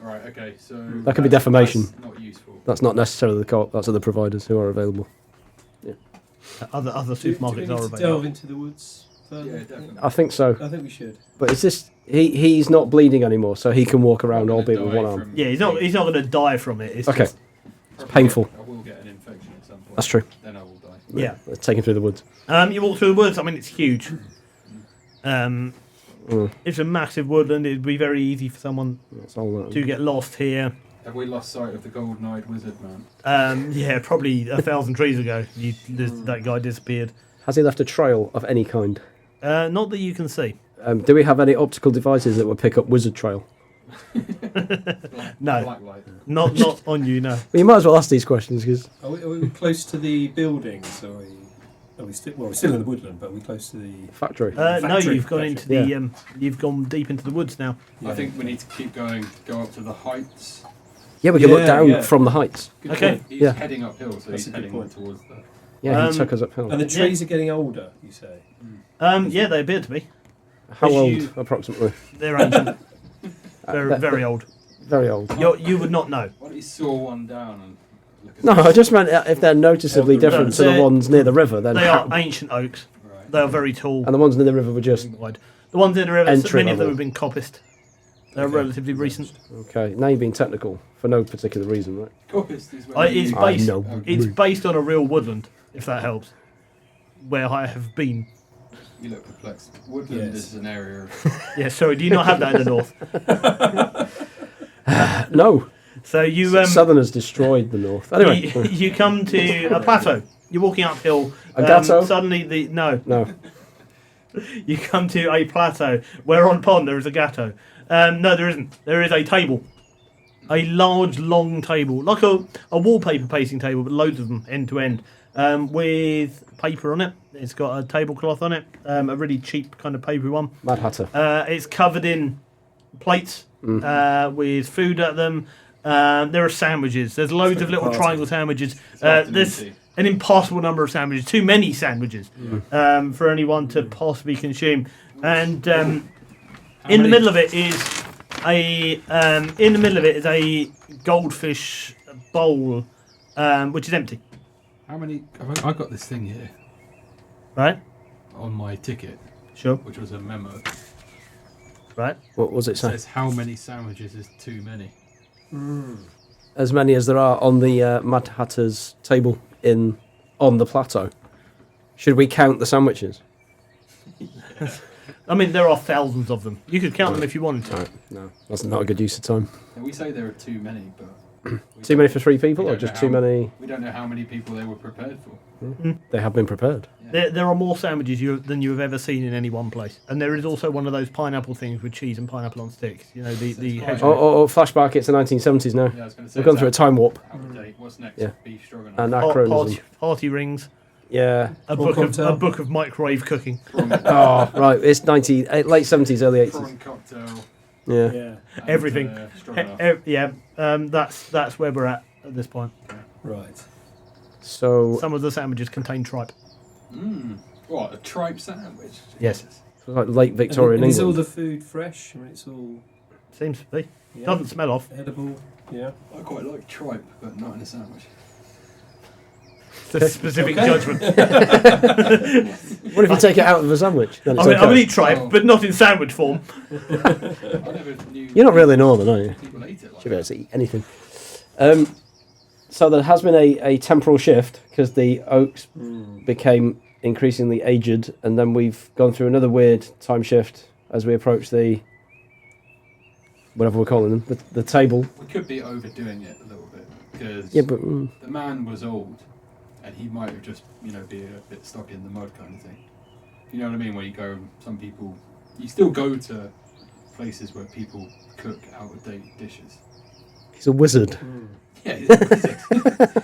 Alright, okay, so... That could be defamation. That's not useful. That's not necessarily the co-op. That's other providers who are available. Other Do we supermarkets need are to available. delve into the woods further? Yeah, definitely. I think so. I think we should. But is this... He's not bleeding anymore, so he can walk around, Not albeit gonna with one die arm. from- Yeah, he's not going to die from it. It's Okay. just, Probably painful. I will get an infection at some point. That's true. Then I will die. yeah. Let's take him through the woods. You walk through the woods. I mean, it's huge. It's a massive woodland. It'd be very easy for someone That's all that. to get lost here. Have we lost sight of the golden-eyed wizard man? Yeah, probably 1,000 trees ago. That guy disappeared. Has he left a trail of any kind? Not that you can see. Do we have any optical devices that would pick up wizard trail? No. Black light. Not on you, no. Well, you might as well ask these questions because Are we close to the buildings? Are we still? Well, we're still in the woodland, but are we close to the? factory. No, Factory, you've gone into the. Yeah. You've gone deep into the woods now. I think we need to keep going, go up to the heights. Yeah, we can look down yeah. from the heights. Good Okay. point. He's Yeah. heading uphill, so That's he's a good heading point. towards the... Yeah, he Um, took us uphill. And the trees are getting older. You say? Yeah, they appear to be. How as old, you- approximately? They're ancient. Very, that- very old. Very old. You would not know. What if he saw one down and... Look at No, that? I just meant if they're noticeably different to the They're- ones near the river, then They are ancient oaks. Right. They are very tall. and the ones near the river were just Wide. The ones in the river, Entry many of them level. have been coppiced. They're relatively recent. okay. Now you're being technical for no particular reason, right? Copist is where It's you- based. know. It's based on a real woodland, if that helps. Where I have been. You look perplexed. Woodland Yes. is an area of... Yeah, sorry. Do you not have that in the north? No. So you Southerners destroyed the north. Anyway, you come to a plateau. You're walking uphill. A gatto? Suddenly no. no. You come to a plateau where on pond there is a gatto. No, there isn't. There is a table. A large, long table. Like a wallpaper pasting table, but loads of them, end to end. With paper on it. It's got a tablecloth on it. A really cheap kind of paper one. Mad Hatter. It's covered in plates with food at them. There are sandwiches. There's loads of little party. triangle sandwiches. afternoon There's tea. an impossible number of sandwiches. Too many sandwiches for anyone to possibly consume. And in the middle of it is a goldfish bowl, which is empty. How many... I got this thing here Right? on my ticket, Sure. which was a memo. Right. What was it It say? says how many sandwiches is too many. As many as there are on the Mad Hatter's table on the plateau. Should we count the sandwiches? I mean, there are thousands of them. You could count them if you wanted to. Right. No, that's not a good use of time. And we say there are too many, but... we Too many for 3 people, we or don't just know too how- many? We don't know how many people they were prepared for. They have been prepared. There are more sandwiches than you have ever seen in any one place. And there is also one of those pineapple things with cheese and pineapple on sticks. You know, the quite- Oh, flashback, it's the 1970s now. Yeah, I was going to say... We've gone through a time warp. Out of date. What's next? Yeah. Beef stroganoff. And anachronism. party rings, Yeah. a Prawn book of microwave cooking. Oh, right. It's late 70s, early 80s. Prawn cocktail. Yeah. Yeah. And, Everything. stroganoff. Yeah, that's where we're at this point. Right. So, Some of the sandwiches contain tripe. What, a tripe sandwich? Yes. Jesus. it's like late Victorian And is all England. the food fresh? I mean, it's all Seems to be. yeah, Doesn't smell off. edible. Yeah. I quite like tripe, but not in a sandwich. It's a specific Okay. judgment. What if you take it out of a sandwich? Then it's I would okay. eat tripe, Oh. but not in sandwich form. I never knew You're not really northern, are you? people ate it like Should be able to eat anything. So there has been a temporal shift because the oaks became increasingly aged, and then we've gone through another weird time shift as we approach the whatever we're calling them, the table. We could be overdoing it a little bit because but the man was old, and he might have just be a bit stuck in the mud kind of thing. You know what I mean? Where you go, some people, you still go to places where people cook out of date dishes. He's a wizard. Yeah, he's a wizard.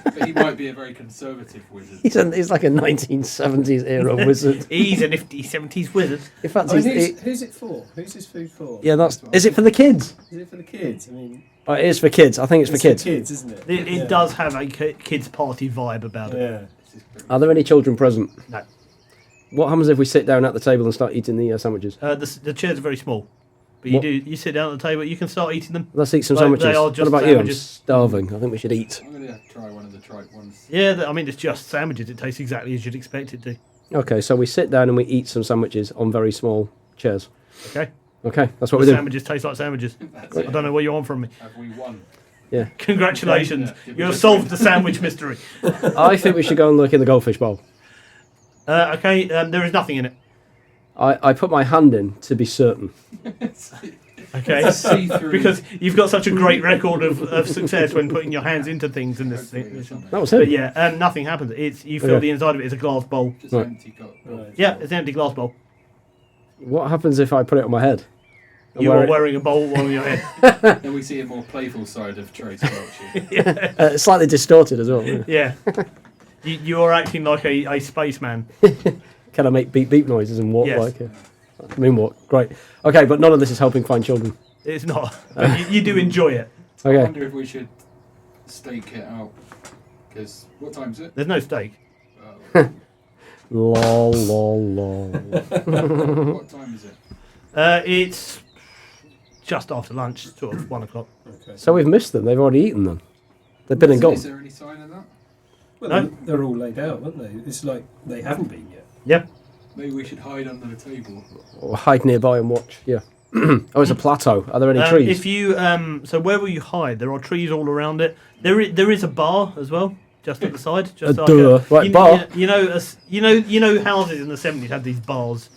But he might be a very conservative wizard. He's like a 1970s era wizard. He's a nifty 70s wizard. In fact, who's it for? Who's his food for? Yeah, is it for the kids? Is it for the kids? I mean, it is for kids. I think it's for kids. For kids, isn't it? It does have a kids' party vibe about it. Yeah. Are there any children present? No. What happens if we sit down at the table and start eating the sandwiches? The chairs are very small. But you sit down at the table, you can start eating them. Let's eat some sandwiches. They are just what about sandwiches. you? I'm starving. I think we should eat. I'm going to try one of the trite ones. Yeah, it's just sandwiches. It tastes exactly as you'd expect it to. Okay, so we sit down and we eat some sandwiches on very small chairs. Okay. Okay, that's what we do. Sandwiches taste like sandwiches. I don't know what you want from me. Have we won? Yeah. Congratulations. You have solved the sandwich mystery. I think we should go and look in the goldfish bowl. Okay, there is nothing in it. I put my hand in to be certain. Okay, because you've got such a great record of success when putting your hands into things in this thing. That was him. But yeah, nothing happens. You feel the inside of it is a glass bowl. Just empty cup. Yeah, it's an empty glass bowl. What happens if I put it on my head? You are wearing a bowl on your head. Then we see a more playful side of Trey Squelchy. It's slightly distorted as well. Yeah. You are acting like a spaceman. Can I make beep beep noises and walk Yes. like a moonwalk? Great. Okay, but none of this is helping find children. It's not. But you do enjoy it. Okay. I wonder if we should stake it out. Because what time is it? There's no steak. Lol, lol, lol. What time is it? It's just after lunch, sort of 1 o'clock. Okay. So we've missed them. They've already eaten them. They've been and gone. Is there any sign of that? Well, No. they're all laid out, aren't they? It's like they haven't been yet. Yep. Maybe we should hide under the table. Or hide nearby and watch. Yeah. Oh, it's a plateau. Are there any trees? If you so where will you hide? There are trees all around it. There is a bar as well, just at the side. Just Right, bar. You know houses in the 70s had these bars.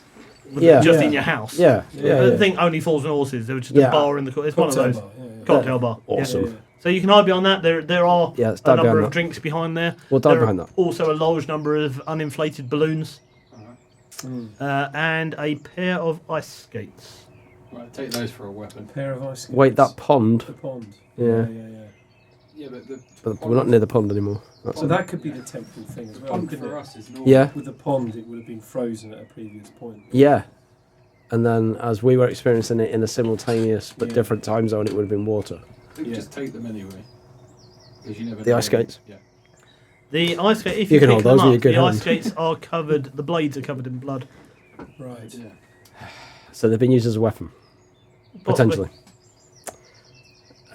Yeah. Just Yeah. in your house. Yeah. I think only Fools and Horses. There was just Yeah. a bar in the corner. It's one of those. Bar, yeah. Cocktail bar. Yeah. Awesome. Yeah. So you can hide behind that. There are Yeah, let's a dive number behind of that. drinks behind there. We'll dive There behind are that. also a large number of uninflated balloons Uh-huh. and a pair of ice skates. Right, take those for a weapon. Pair of ice skates. Wait, that pond. The pond. Yeah. Yeah, but the But we're not near the pond anymore. That's So that could be the temple thing as well, pond couldn't for it? us is normal. Yeah. With the pond, it would have been frozen at a previous point. Yeah. And then as we were experiencing it in a simultaneous but Yeah. different time zone, it would have been water. I think Yeah. just take them anyway. Because you never The know. ice skates? Yeah. The ice skate, if You you, can pick hold them those with up, your good the hand. ice skates are covered. The blades are covered in blood. Right. Yeah. So they've been used as a weapon, Possibly. potentially.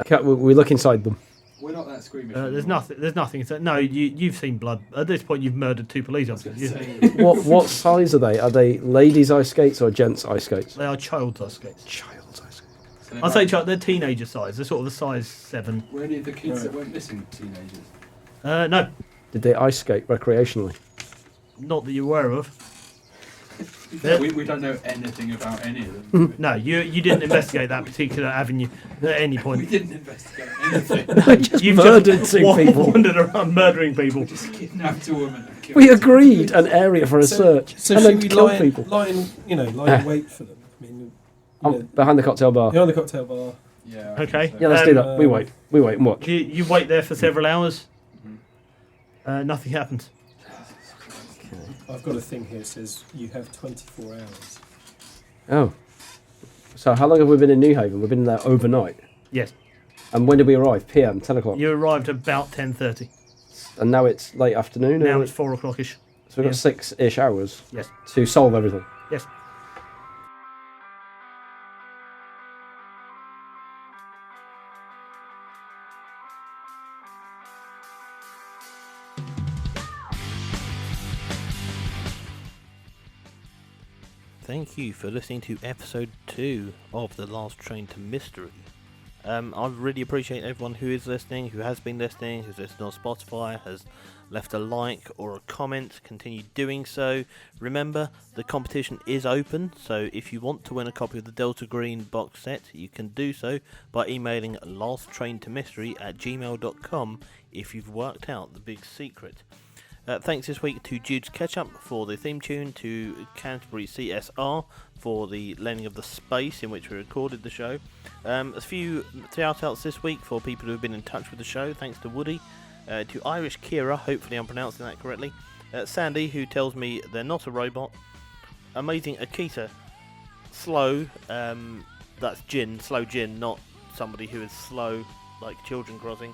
Okay, we look inside them. We're not that squeamish. There's anymore. nothing. There's nothing. No, you've seen blood. At this point, you've murdered 2 police I was officers. gonna You- say. What size are they? Are they ladies' ice skates or gents' ice skates? They are child's ice skates. Child's ice skates. So I'd say they're teenager size. They're sort of the size 7. Were any of the kids Right. that went missing teenagers? No, Did they ice skate recreationally? not that you're aware of. We don't know anything about any of them. do we? No, you didn't investigate that particular avenue at any We point. didn't investigate anything. You've murdered 2 people. wandered around murdering people. We just kidnapped a woman. And killed We her. agreed an area for a search So and should then we kill lie people. in wait for them? I mean, Behind the cocktail bar. you're on the cocktail bar. Yeah. I Okay. think so. Yeah, let's do that. We wait and watch. You wait there for several hours. Mhm. Nothing happens. I've got a thing here that says you have 24 hours. Oh. So how long have we been in New Haven? We've been there overnight. Yes, And when did we arrive? PM, 10 o'clock. you arrived about 10:30. And now it's late afternoon. Now or- it's 4 o'clockish. So we've got 6-ish hours Yes. to solve everything. Yes. Thank you for listening to episode 2 of The Last Train to Mystery. I really appreciate everyone who is listening, who has been listening, who's listened on Spotify, has left a like or a comment. Continue doing so. Remember, the competition is open, so if you want to win a copy of the Delta Green box set, you can do so by emailing lasttraintomystery@gmail.com if you've worked out the big secret. Thanks this week to Jude's Ketchup for the theme tune, to Canterbury CSR for the lending of the space in which we recorded the show. A few shout-outs this week for people who have been in touch with the show. Thanks to Woody, to Irish Kira, hopefully I'm pronouncing that correctly, Sandy, who tells me they're not a robot, Amazing Akita, Slow, that's Jin, Slow Jin, not somebody who is slow like Children Crossing,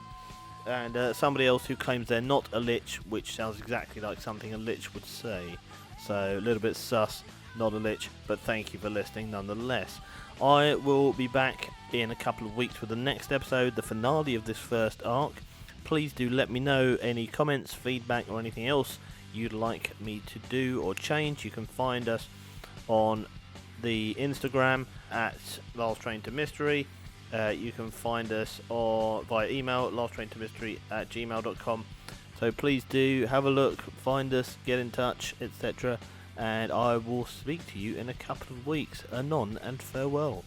and somebody else who claims they're not a lich, which sounds exactly like something a lich would say. So a little bit sus, not a lich, but thank you for listening nonetheless. I will be back in a couple of weeks with the next episode, the finale of this first arc. Please do let me know any comments, feedback, or anything else you'd like me to do or change. You can find us on the Instagram at lasttraintomystery. You can find us via email, lasttraintomystery@gmail.com. So please do have a look, find us, get in touch, etc. And I will speak to you in a couple of weeks. Anon and farewell.